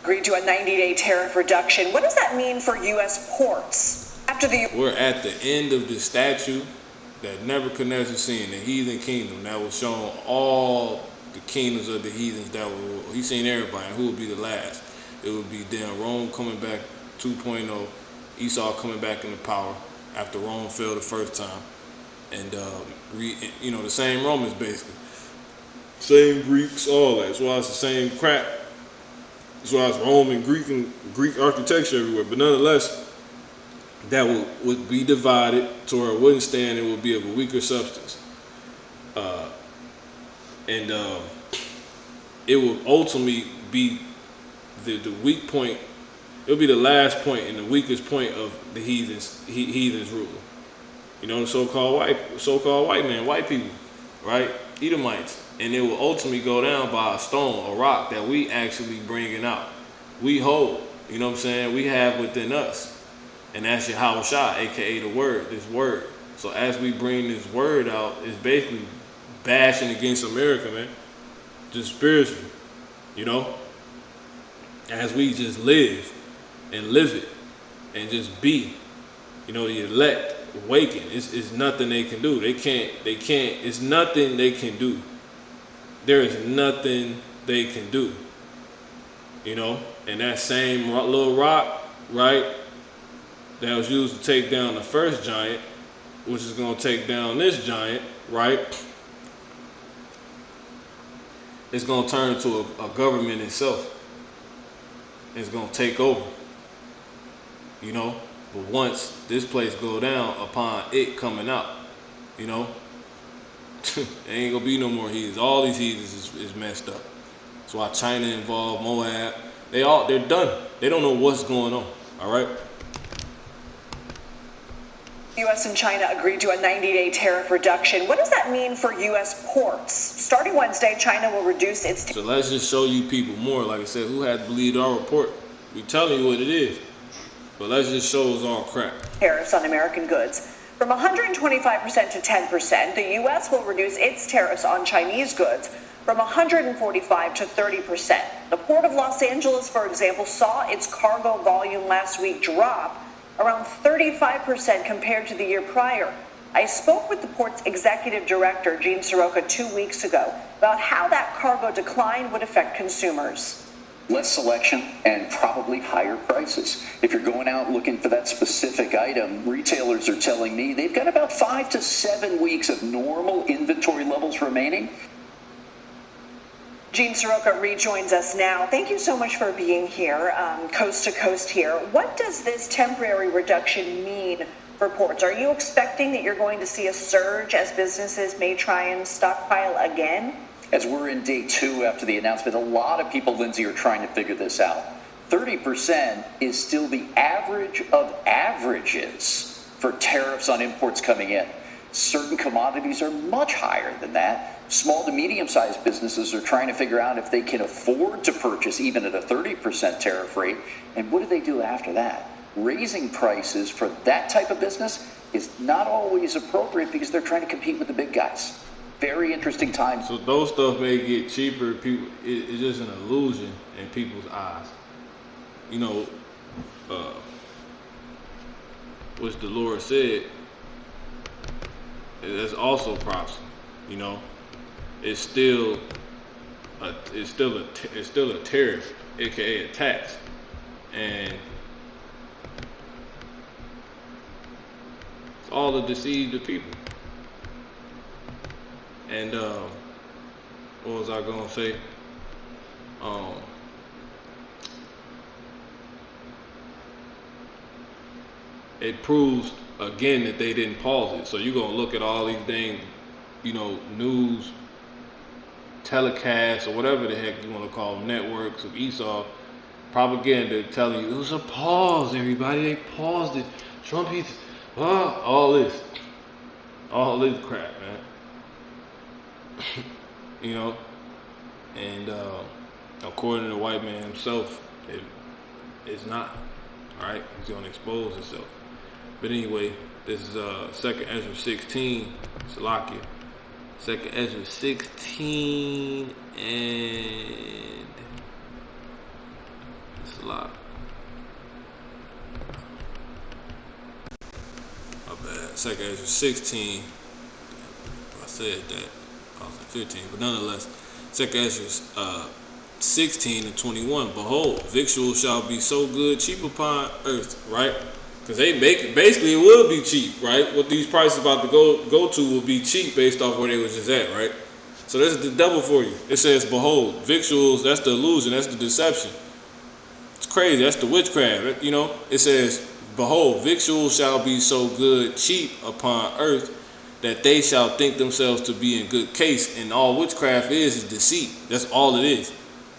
Agreed to a 90-day tariff reduction. What does that mean for U.S. ports? We're at the end of the statue that Nebuchadnezzar seen, the heathen kingdom that was shown all the kingdoms of the heathens that were. He seen everybody, and who would be the last? It would be damn Rome coming back 2.0. Esau coming back into power after Rome fell the first time, and the same Romans basically, same Greeks, all that. That's why it's the same crap. That's why it's Roman, Greek architecture everywhere. But nonetheless, that would be divided to where it wouldn't stand. It would be of a weaker substance, and it will ultimately be the weak point. It'll be the last point and the weakest point of the heathens rule. You know, the so-called white man, white people, right? Edomites. And it will ultimately go down by a stone, a rock that we actually bringing out. We hold, you know what I'm saying? We have within us. And that's Yahweh Shah, aka the word, this word. So as we bring this word out, it's basically bashing against America, man. Just spiritually, you know? As we just live and live it and just be, you know, the elect awaken. It's nothing they can do. They can't, it's nothing they can do. There is nothing they can do, you know? And that same little rock, right, that was used to take down the first giant, which is going to take down this giant, right, it's going to turn into a government itself. It's going to take over. You know, but once this place go down upon it coming out, you know, there ain't gonna be no more heathens. All these heathens is messed up. That's why China involved, Moab, they're done. They don't know what's going on. All right. U.S. and China agreed to a 90-day tariff reduction. What does that mean for U.S. ports? Starting Wednesday, China will reduce its. So let's just show you people more. Like I said, who had believed our report? We telling you what it is. But let's just show us all crap. Tariffs on American goods. From 125% to 10%, the U.S. will reduce its tariffs on Chinese goods from 145 to 30%. The Port of Los Angeles, for example, saw its cargo volume last week drop around 35% compared to the year prior. I spoke with the port's executive director, Gene Soroka, 2 weeks ago about how that cargo decline would affect consumers. Less selection and probably higher prices. If you're going out looking for that specific item, retailers are telling me they've got about 5 to 7 weeks of normal inventory levels remaining. Gene Soroka rejoins us now. Thank you so much for being here, coast to coast here. What does this temporary reduction mean for ports? Are you expecting that you're going to see a surge as businesses may try and stockpile again? As we're in day 2 after the announcement, a lot of people, Lindsay, are trying to figure this out. 30% is still the average of averages for tariffs on imports coming in. Certain commodities are much higher than that. Small to medium-sized businesses are trying to figure out if they can afford to purchase even at a 30% tariff rate. And what do they do after that? Raising prices for that type of business is not always appropriate because they're trying to compete with the big guys. Very interesting times. So those stuff may get cheaper. People, it's just an illusion in people's eyes. You know, which the Lord said, that's also prophecy. You know, it's still a tariff, aka a tax, and it's all to deceive the people. And what was I gonna say? it proves again that they didn't pause it. So you're gonna look at all these dang, news telecasts or whatever the heck you want to call them, networks of Esau propaganda telling you it was a pause. Everybody, they paused it. Trump, all this crap, man. And according to the white man himself, it's not. All right, he's gonna expose himself. But anyway, this is 2nd Ezra 16, Salakia. 2nd Ezra 16, and it's a lot. My bad. 2nd Ezra 16. I said that. I was at 15, but nonetheless, 2nd Ezra 16 and 21. Behold, victuals shall be so good, cheap upon earth, right? Because they make it, basically it will be cheap, right? What these prices about to go to will be cheap based off where they was just at, right? So that's the devil for you. It says, behold, victuals, that's the illusion, that's the deception. It's crazy, that's the witchcraft, It says, behold, victuals shall be so good, cheap upon earth, that they shall think themselves to be in good case. And all witchcraft is deceit. That's all it is.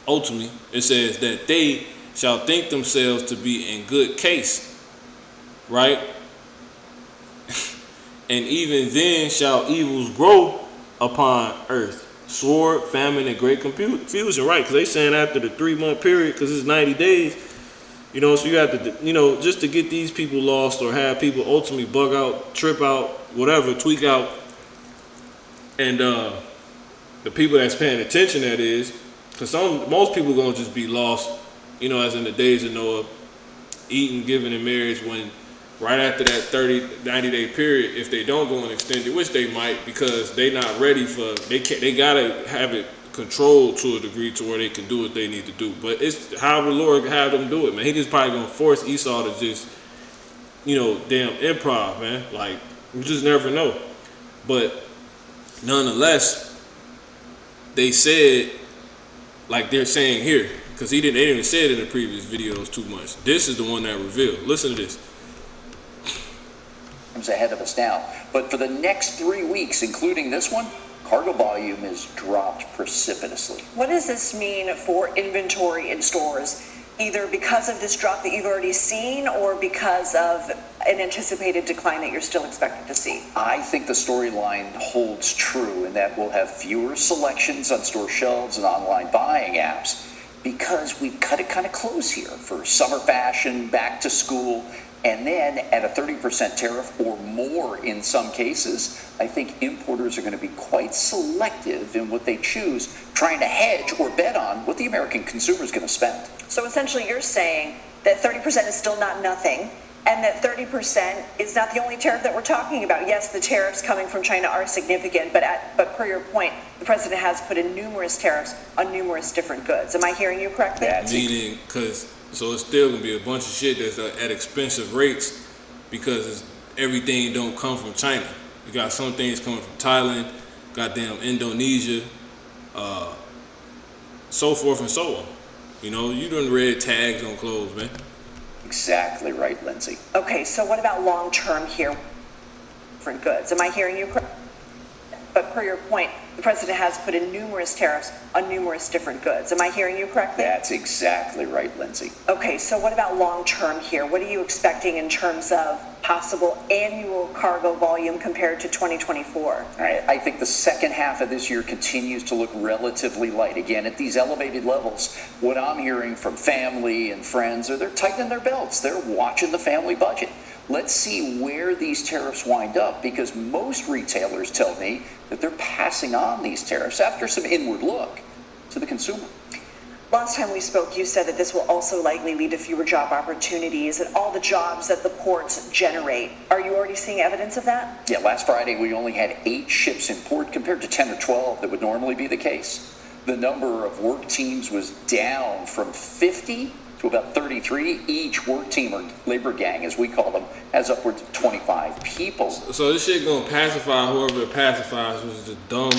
Ultimately, it says that they shall think themselves to be in good case. Right? And even then shall evils grow upon earth. Sword, famine, and great confusion. Right? Because they saying after the 3-month period, because it's 90 days, so you have to, just to get these people lost or have people ultimately bug out, trip out, whatever, tweak out. And the people that's paying attention, that is, because most people going to just be lost, as in the days of Noah, eating, giving in marriage, when right after that 90-day period, if they don't go and extend it, which they might, because they not ready for, they gotta have it controlled to a degree to where they can do what they need to do. But it's however the Lord have them do it, man. He just probably gonna force Esau to just, damn improv, man. Like, you just never know. But nonetheless, they said, like they're saying here, because they didn't even say it in the previous videos too much. This is the one that revealed. Listen to this. Ahead of us now. But for the next 3 weeks, including this one, cargo volume is dropped precipitously. What does this mean for inventory in stores, either because of this drop that you've already seen or because of an anticipated decline that you're still expecting to see? I think the storyline holds true in that we'll have fewer selections on store shelves and online buying apps because we've cut it kind of close here for summer fashion, back to school. And then at a 30% tariff or more in some cases, I think importers are going to be quite selective in what they choose, trying to hedge or bet on what the American consumer is going to spend. So essentially you're saying that 30% is still not nothing, and that 30% is not the only tariff that we're talking about. Yes, the tariffs coming from China are significant, but per your point, the president has put in numerous tariffs on numerous different goods. Am I hearing you correctly? Meaning, so it's still gonna be a bunch of shit that's at expensive rates because everything don't come from China. You got some things coming from Thailand, goddamn Indonesia, so forth and so on. You done read tags on clothes, man. Exactly right, Lindsay. Okay, so what about long term here? Different goods. Am I hearing you correctly? But per your point, the president has put in numerous tariffs on numerous different goods. Am I hearing you correctly? That's exactly right, Lindsay. Okay, so what about long term here? What are you expecting in terms of possible annual cargo volume compared to 2024? All right, I think the second half of this year continues to look relatively light. Again, at these elevated levels, what I'm hearing from family and friends are they're tightening their belts. They're watching the family budget. Let's see where these tariffs wind up, because most retailers tell me that they're passing on these tariffs after some inward look to the consumer. Last time we spoke, you said that this will also likely lead to fewer job opportunities and all the jobs that the ports generate. Are you already seeing evidence of that? Yeah, last Friday we only had 8 ships in port compared to 10 or 12 that would normally be the case. The number of work teams was down from 50 to about 33. Each work team, or labor gang as we call them, has upwards of 25 people. So this shit gonna pacify whoever it pacifies, which is the dumb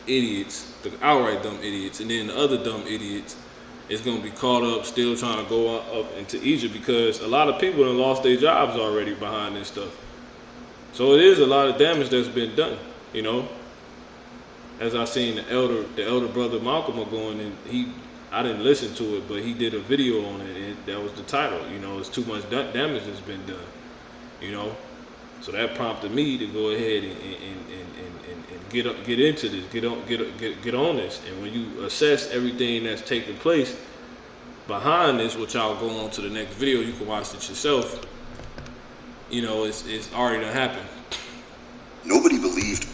idiots, the outright dumb idiots, and then the other dumb idiots is going to be caught up, still trying to go up into Egypt, because a lot of people have lost their jobs already behind this stuff. So it is a lot of damage that's been done, you know. As I seen the elder brother Malcolm going, and I didn't listen to it, but he did a video on it, and that was the title. You know, it's too much damage that's been done, you know. So that prompted me to go ahead and get into this, get on this. And when you assess everything that's taking place behind this, which I'll go on to the next video, you can watch it yourself. You know, it's already done happened. Nobody believed.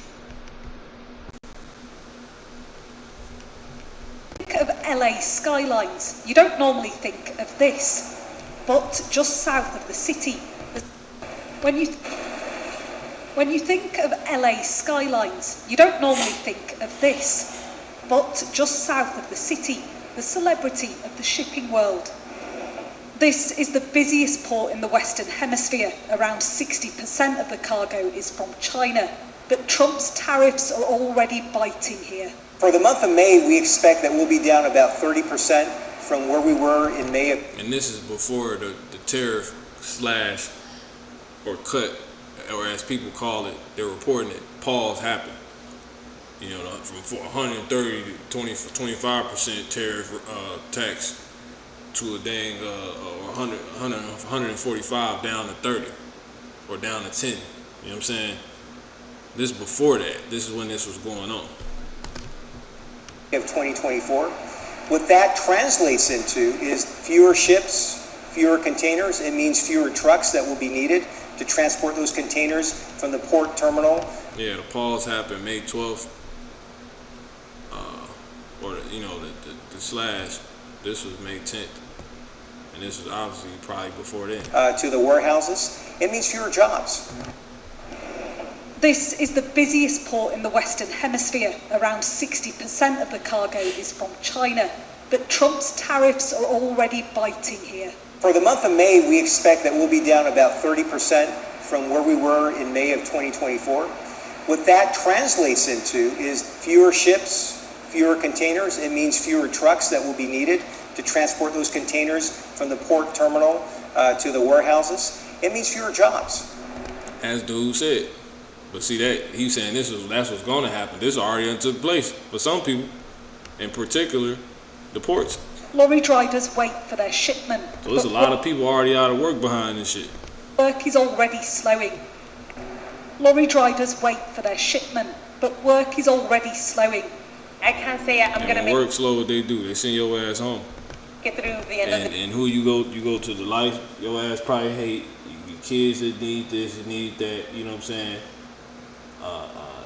Think of LA skylines. You don't normally think of this, but just south of the city, when you think of LA skylines, you don't normally think of this, but just south of the city, the celebrity of the shipping world. This is the busiest port in the Western Hemisphere. Around 60% of the cargo is from China, but Trump's tariffs are already biting here. For the month of May, we expect that we'll be down about 30% from where we were in May. And this is before the tariff slash or cut, or as people call it, they're reporting it, pause happened. You know, from 130 to 25% tariff tax to a dang 145 down to 30 or down to 10. You know what I'm saying? This is before that. This is when this was going on. Of 2024. What that translates into is fewer ships, fewer containers. It means fewer trucks that will be needed to transport those containers from the port terminal. Yeah, the pause happened May 12th. Or, you know, the slash, this was May 10th. And this was obviously probably before then. To the warehouses. It means fewer jobs. This is the busiest port in the Western Hemisphere. Around 60% of the cargo is from China, but Trump's tariffs are already biting here. For the month of May, we expect that we'll be down about 30% from where we were in May of 2024. What that translates into is fewer ships, fewer containers. It means fewer trucks that will be needed to transport those containers from the port terminal to the warehouses. It means fewer jobs. As dude said. But see, that he's saying that's what's going to happen. This already took place for some people, in particular, the ports. Lorry drivers wait for their shipment. So there's a lot of people already out of work behind this shit. Work is already slowing. Lorry drivers wait for their shipment, but work is already slowing. I can't say I'm going to make work slow. What they do, they send your ass home. Get through the end of the. And who you go to the life. Your ass probably hate your kids that need this and need that. You know what I'm saying?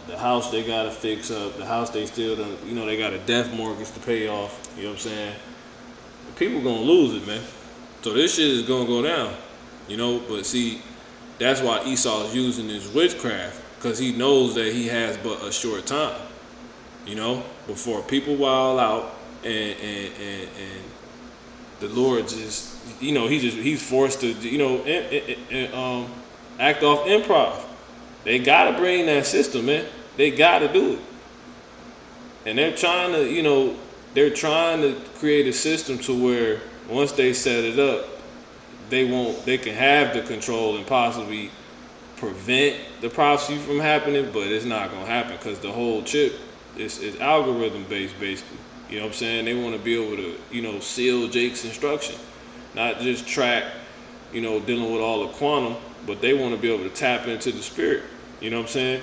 The house they gotta fix up, the house they still don't, you know, they got a death mortgage to pay off, you know what I'm saying? The people gonna lose it, man. So this shit is gonna go down, you know, but see, that's why Esau is using this witchcraft, because he knows that he has but a short time, you know, before people wild out and the Lord just, you know, he's forced to, you know, act off improv. They gotta bring that system, man. They gotta do it. And they're trying to create a system to where once they set it up, they can have the control and possibly prevent the prophecy from happening, but it's not gonna happen because the whole chip is algorithm based, basically. You know what I'm saying? They want to be able to, you know, seal Jake's instruction, not just track, you know, dealing with all the quantum, but they want to be able to tap into the spirit. You know what I'm saying?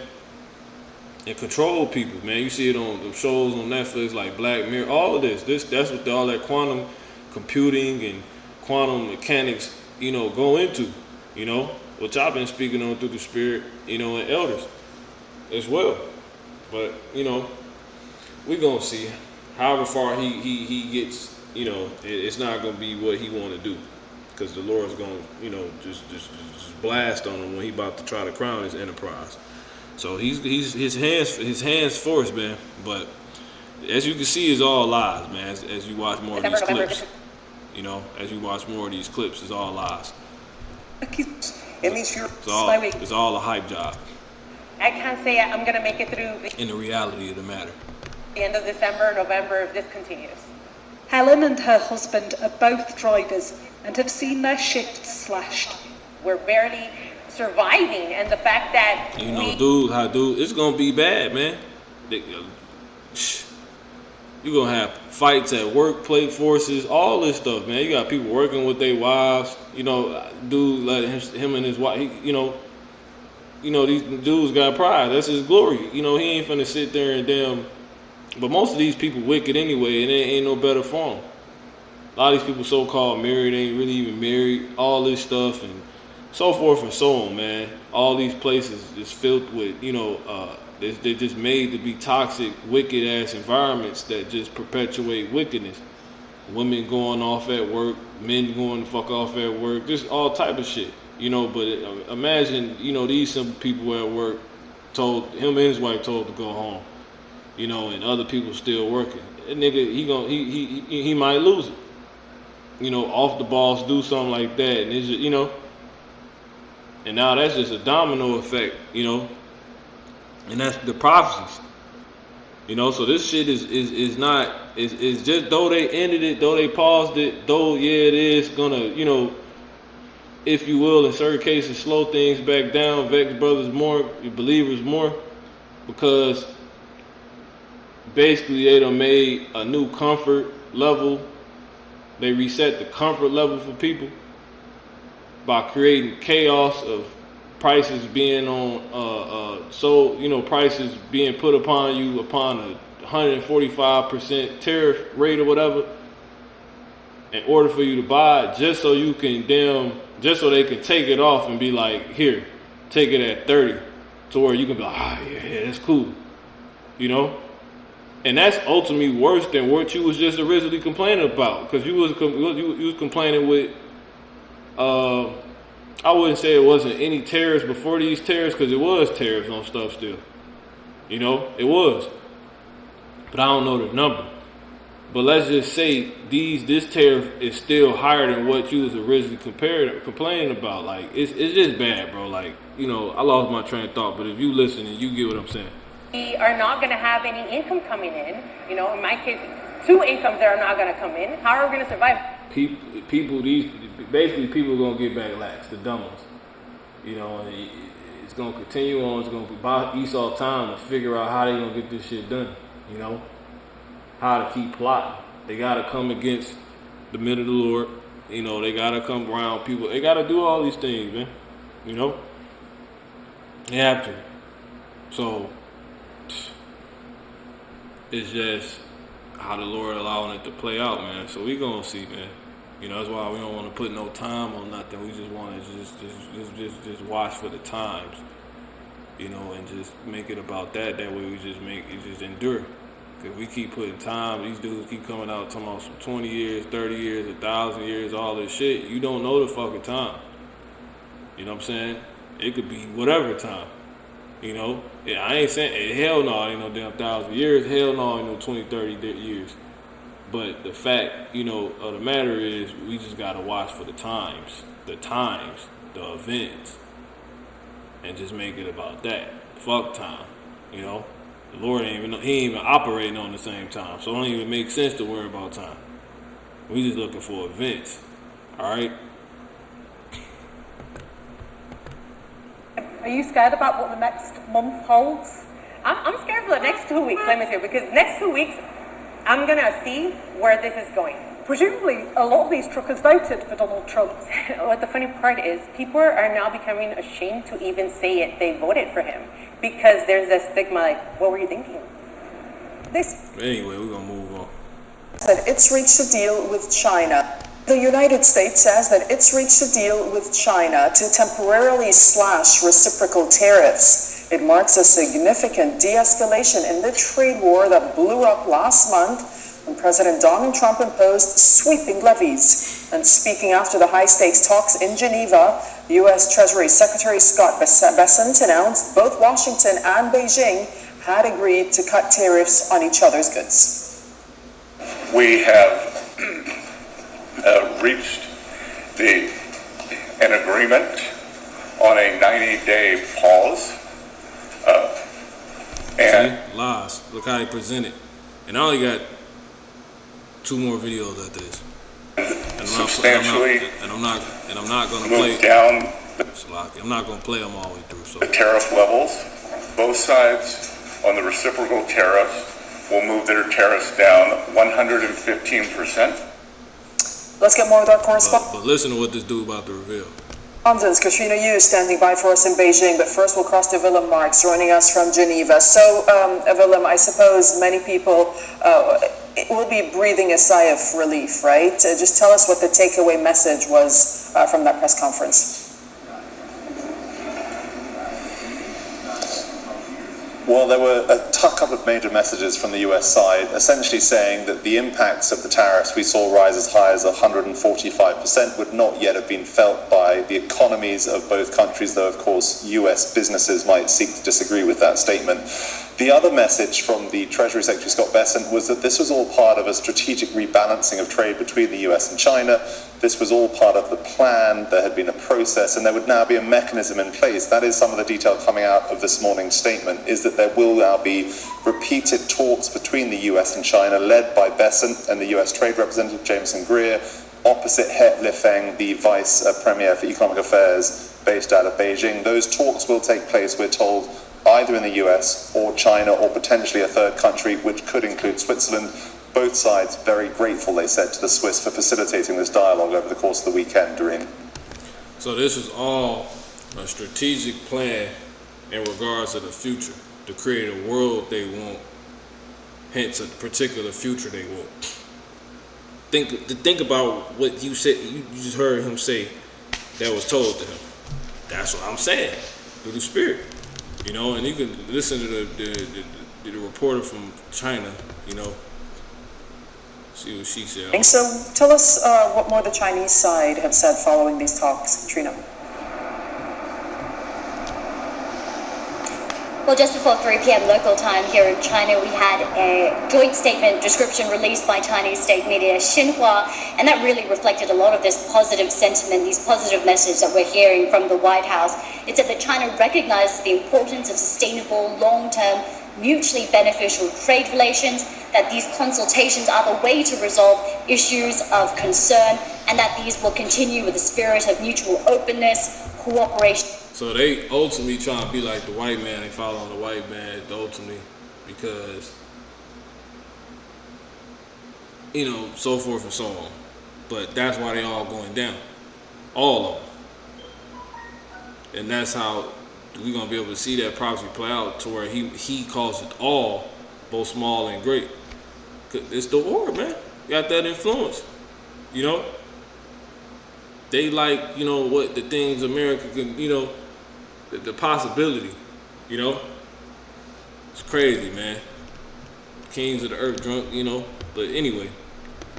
And control people, man. You see it on the shows on Netflix like Black Mirror, all of this. That's what all that quantum computing and quantum mechanics, you know, go into, you know, which I've been speaking on through the spirit, you know, and elders as well. But, you know, we're going to see. However far he gets, you know, it's not going to be what he want to do. Because the Lord's going to, you know, just blast on him when he about to try to crown his enterprise. So he's his hands forced, man. But as you can see, it's all lies, man. As you watch more of these clips, you know, as you watch more of these clips, it's all lies. It means it's all a hype job. I can't say I'm going to make it through in the reality of the matter. The end of December, November, if this continues. Helen and her husband are both drivers and have seen their shifts slashed. We're barely surviving, and the fact that dude, it's gonna be bad, man. You're gonna have fights at workplace forces, all this stuff, man. You got people working with their wives, dude like him and his wife, these dudes got pride. That's his glory. He ain't finna sit there and but most of these people wicked anyway, and it ain't no better for them. A lot of these people so-called married ain't really even married, all this stuff and so forth and so on, man. All these places is filled with, they're just made to be toxic, wicked-ass environments that just perpetuate wickedness. Women going off at work, men going the fuck off at work, just all type of shit, But imagine, these simple people at work told, him and his wife told to go home, and other people still working. That nigga, he might lose it. Off the boss, do something like that, and it's just, and now that's just a domino effect, and that's the prophecies, so this shit is not, is just, though they ended it, though they paused it, though, yeah, it is gonna, if you will, in certain cases, slow things back down, vex brothers more, believers more, because basically they done made a new comfort level. They reset the comfort level for people by creating chaos of prices being on, prices being put upon you upon a 145% tariff rate or whatever, in order for you to buy it, just so you can just so they can take it off and be like, here, take it at 30, to where you can be like, yeah, that's cool, And that's ultimately worse than what you was just originally complaining about, because you was complaining with, I wouldn't say it wasn't any tariffs before these tariffs, because it was tariffs on stuff still, it was, but I don't know the number. But let's just say this tariff is still higher than what you was originally complaining about. Like it's just bad, bro. Like I lost my train of thought, but if you listen and you get what I'm saying. we are not going to have any income coming in. In my case, 2 incomes that are not going to come in. How are we going to survive? People are going to get back lax, the dumb ones. And it's going to continue on. It's going to buy Esau time to figure out how they're going to get this shit done. How to keep plotting. They got to come against the men of the Lord. They got to come around people. They got to do all these things, man. They have to. So, it's just how the Lord allowing it to play out, man. So we gonna see, man. That's why we don't want to put no time on nothing. We just want to just watch for the times, and just make it about that. That way we just endure. Cause we keep putting time. These dudes keep coming out talking about some 20 years, 30 years, 1,000 years, all this shit. You don't know the fucking time. You know what I'm saying? It could be whatever time. Yeah, I ain't saying, hell no, ain't no damn 1,000 years. Hell no, ain't no 20, 30 years. But the fact, of the matter is, we just gotta watch for the times, the events, and just make it about that. Fuck time, The Lord he ain't even operating on the same time, so it don't even make sense to worry about time. We just looking for events, all right? Are you scared about what the next month holds? I'm scared for the next 2 weeks, let me say, because next 2 weeks, I'm going to see where this is going. Presumably, a lot of these truckers voted for Donald Trump. What the funny part is, people are now becoming ashamed to even say it, they voted for him, because there's a stigma like, what were you thinking? Anyway, we're going to move on. That it's reached a deal with China. The United States says that it's reached a deal with China to temporarily slash reciprocal tariffs. It marks a significant de-escalation in the trade war that blew up last month when President Donald Trump imposed sweeping levies. And speaking after the high-stakes talks in Geneva, U.S. Treasury Secretary Scott Bessent announced both Washington and Beijing had agreed to cut tariffs on each other's goods. We have reached an agreement on a 90-day pause. And lies. Look how they present it. And I only got 2 more videos after this. And Substantially I'm not gonna move down I'm not gonna play them all the way through. So the tariff levels. Both sides on the reciprocal tariffs will move their tariffs down 115%. Let's get more with our correspondent. But listen to what this dude about to reveal. Katrina Yu standing by for us in Beijing, but first we'll cross to Willem Marks joining us from Geneva. So, Willem, I suppose many people will be breathing a sigh of relief, right? Just tell us what the takeaway message was from that press conference. Well, there were a couple of major messages from the US side, essentially saying that the impacts of the tariffs we saw rise as high as 145% would not yet have been felt by the economies of both countries, though of course US businesses might seek to disagree with that statement. The other message from the Treasury Secretary Scott Bessent was that this was all part of a strategic rebalancing of trade between the US and China. This was all part of the plan. There had been a process, and there would now be a mechanism in place. That is some of the detail coming out of this morning's statement, is that there will now be repeated talks between the US and China, led by Bessent and the US Trade Representative Jameson Greer, opposite He Lifeng, the Vice Premier for Economic Affairs based out of Beijing. Those talks will take place, we're told, either in the US or China, or potentially a third country, which could include Switzerland. Both sides very grateful, they said, to the Swiss for facilitating this dialogue over the course of the weekend, Doreen. So this is all a strategic plan in regards to the future, to create a world they want, hence a particular future they want. Think about what you said. You just heard him say that was told to him. That's what I'm saying, through the spirit. You know, and you can listen to the reporter from China, you know, see what she said. So tell us what more the Chinese side have said following these talks, Katrina. Well, just before 3 p.m. local time here in China, we had a joint statement description released by Chinese state media Xinhua, and that really reflected a lot of this positive sentiment, these positive messages that we're hearing from the White House. It said that China recognizes the importance of sustainable, long-term, mutually beneficial trade relations, that these consultations are the way to resolve issues of concern, and that these will continue with a spirit of mutual openness, cooperation. So they ultimately trying to be like the white man. They follow the white man ultimately because, you know, so forth and so on. But that's why they all going down. All of them. And that's how we're going to be able to see that prophecy play out, to where he calls it all, both small and great. It's the war, man. Got that influence. You know? They like, you know, what the things America can, you know, the possibility, you know? It's crazy, man. Kings of the earth drunk, you know? But anyway,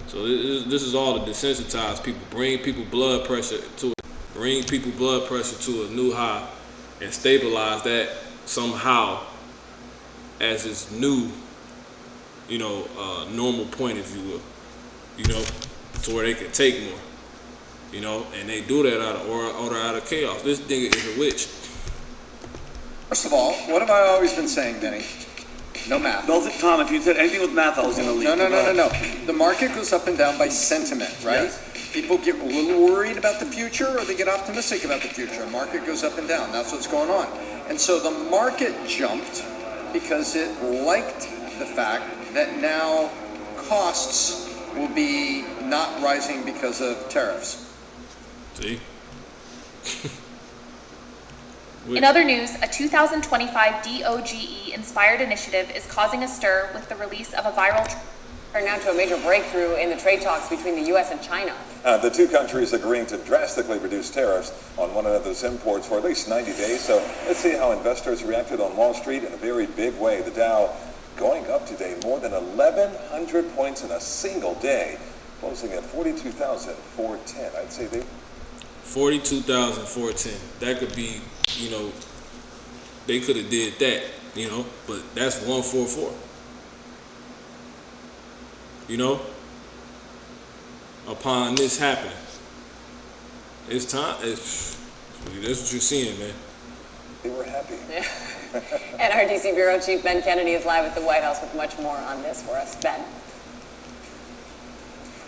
so this is all to desensitize people, bring people blood pressure to a new high, and stabilize that somehow as its new, you know, normal point, if you will, you know, to where they can take more, you know, and they do that out of order, out of chaos. This nigga is a witch. First of all, what have I always been saying, Denny? No math. Well, Tom, if you said anything with math, I was going to leave. No. The market goes up and down by sentiment, right? Yes. People get a little worried about the future, or they get optimistic about the future. The market goes up and down. That's what's going on. And so the market jumped because it liked the fact that now costs will be not rising because of tariffs. See? In other news, a 2025 DOGE-inspired initiative is causing a stir with the release of a viral... Now to a major breakthrough in the trade talks between the U.S. and China. The two countries agreeing to drastically reduce tariffs on one another's imports for at least 90 days. So let's see how investors reacted on Wall Street in a very big way. The Dow going up today more than 1,100 points in a single day, closing at 42,410. I'd say they... 42,410. That could be, you know, they could have did that, you know, but that's 144. You know, upon this happening, it's time. That's what you're seeing, man. They were happy. Yeah. And our DC Bureau Chief Ben Kennedy is live at the White House with much more on this for us. Ben.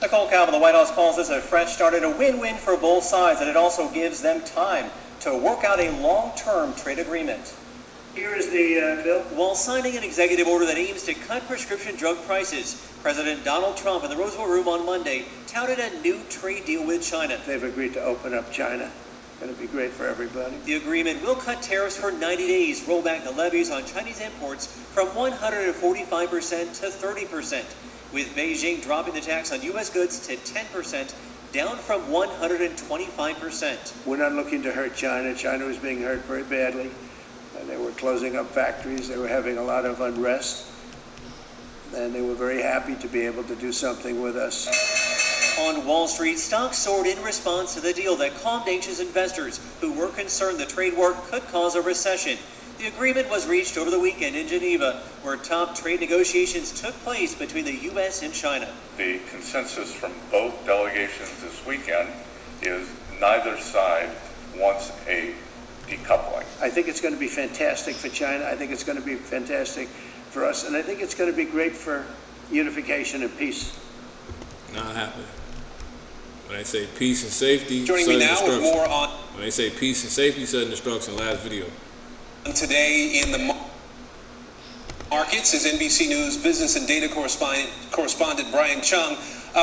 Nicole Calvin, the White House calls this a fresh start and a win-win for both sides, and it also gives them time to work out a long-term trade agreement. Here is the bill. While signing an executive order that aims to cut prescription drug prices, President Donald Trump in the Roosevelt Room on Monday touted a new trade deal with China. They've agreed to open up China. Going to be great for everybody. The agreement will cut tariffs for 90 days, roll back the levies on Chinese imports from 145% to 30%, with Beijing dropping the tax on U.S. goods to 10%, down from 125%. We're not looking to hurt China. China was being hurt very badly. They were closing up factories. They were having a lot of unrest. And they were very happy to be able to do something with us. On Wall Street, stocks soared in response to the deal that calmed anxious investors who were concerned the trade war could cause a recession. The agreement was reached over the weekend in Geneva, where top trade negotiations took place between the U.S. and China. The consensus from both delegations this weekend is neither side wants a decoupling. I think it's going to be fantastic for China. I think it's going to be fantastic for us. And I think it's going to be great for unification and peace. Not happening. When they say peace and safety, joining me now with more on. When they say peace and safety, sudden destruction. Last video. Today in the markets is NBC News business and data correspondent Brian Chung.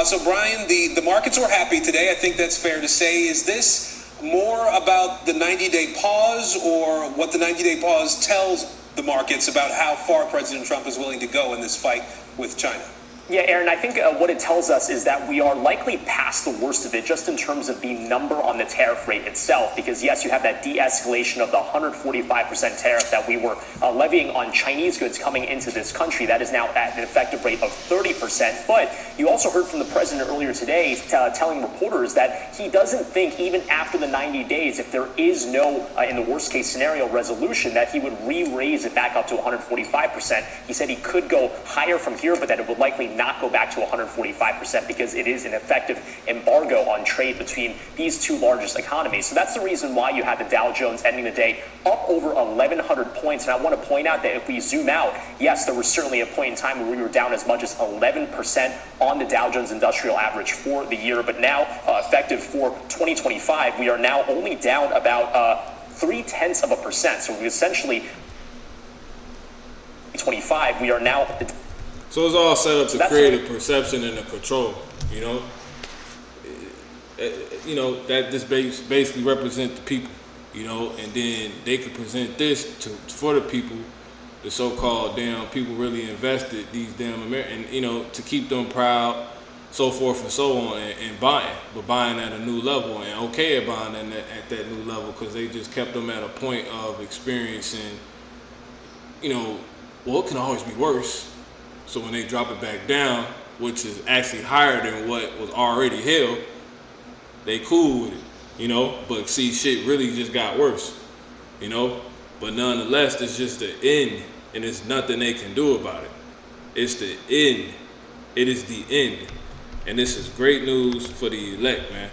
So Brian, the markets were happy today. I think that's fair to say. Is this more about the 90-day pause, or what the 90-day pause tells the markets about how far President Trump is willing to go in this fight with China? Yeah, Aaron, I think what it tells us is that we are likely past the worst of it just in terms of the number on the tariff rate itself, because yes, you have that de-escalation of the 145% tariff that we were levying on Chinese goods coming into this country. That is now at an effective rate of 30%. But you also heard from the president earlier today telling reporters that he doesn't think even after the 90 days, if there is no, in the worst case scenario, resolution, that he would re-raise it back up to 145%. He said he could go higher from here, but that it would likely not go back to 145% because it is an effective embargo on trade between these two largest economies. So that's the reason why you had the Dow Jones ending the day up over 1,100 points. And I want to point out that if we zoom out, yes, there was certainly a point in time where we were down as much as 11% on the Dow Jones Industrial Average for the year. But now, effective for 2025, we are now only down about 0.3%. So we essentially 25, we are now. So it's all set up to create a perception and a control, you know. That this basically represent the people, you know, and then they could present this for the people, the so-called damn people really invested these damn Americans, you know, to keep them proud, so forth and so on, and buying, but buying at a new level and okay at buying at that new level because they just kept them at a point of experiencing, you know, well, it can always be worse. So when they drop it back down, which is actually higher than what was already held, they cool with it, you know. But see, shit really just got worse, you know. But nonetheless, it's just the end, and there's nothing they can do about it. It's the end. It is the end. And this is great news for the elect, man.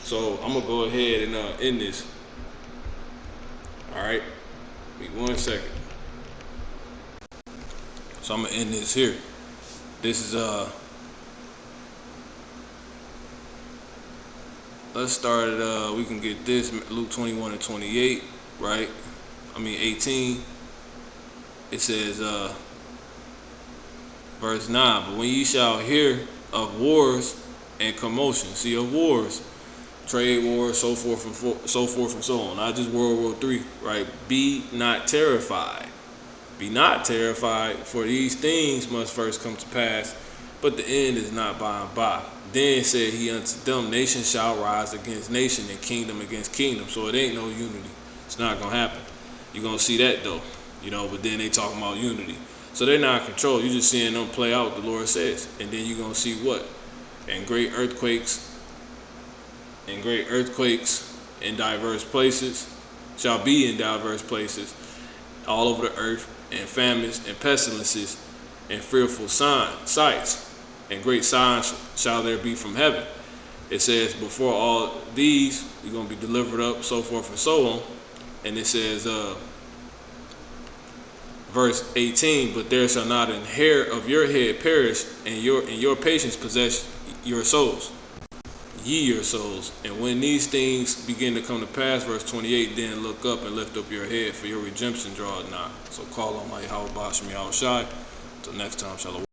So I'm going to go ahead and end this. All right? Wait 1 second. So I'm gonna end this here. This is let's start it. We can get this Luke 21 and 28, right? 18. It says verse 9. But when ye shall hear of wars and commotion, see, of wars, trade wars, so forth and so on. Not just World War III, right? Be not terrified. Be not terrified, for these things must first come to pass, but the end is not by and by. Then said he unto them, nation shall rise against nation and kingdom against kingdom. So it ain't no unity. It's not going to happen. You're going to see that though, you know, but then they talking about unity. So they're not in control. You're just seeing them play out what the Lord says. And then you're going to see what? And great earthquakes in diverse places shall be in diverse places all over the earth, and famines and pestilences and fearful sights, and great signs shall there be from heaven. It says before all these we're going to be delivered up, so forth and so on. And it says verse 18, but there shall not an hair of your head perish, and your patience possess your souls. Ye your souls. And when these things begin to come to pass, verse 28, then look up and lift up your head, for your redemption draweth nigh. So call on my Yahweh Ba'ashem Yahushai. Till next time, shalom.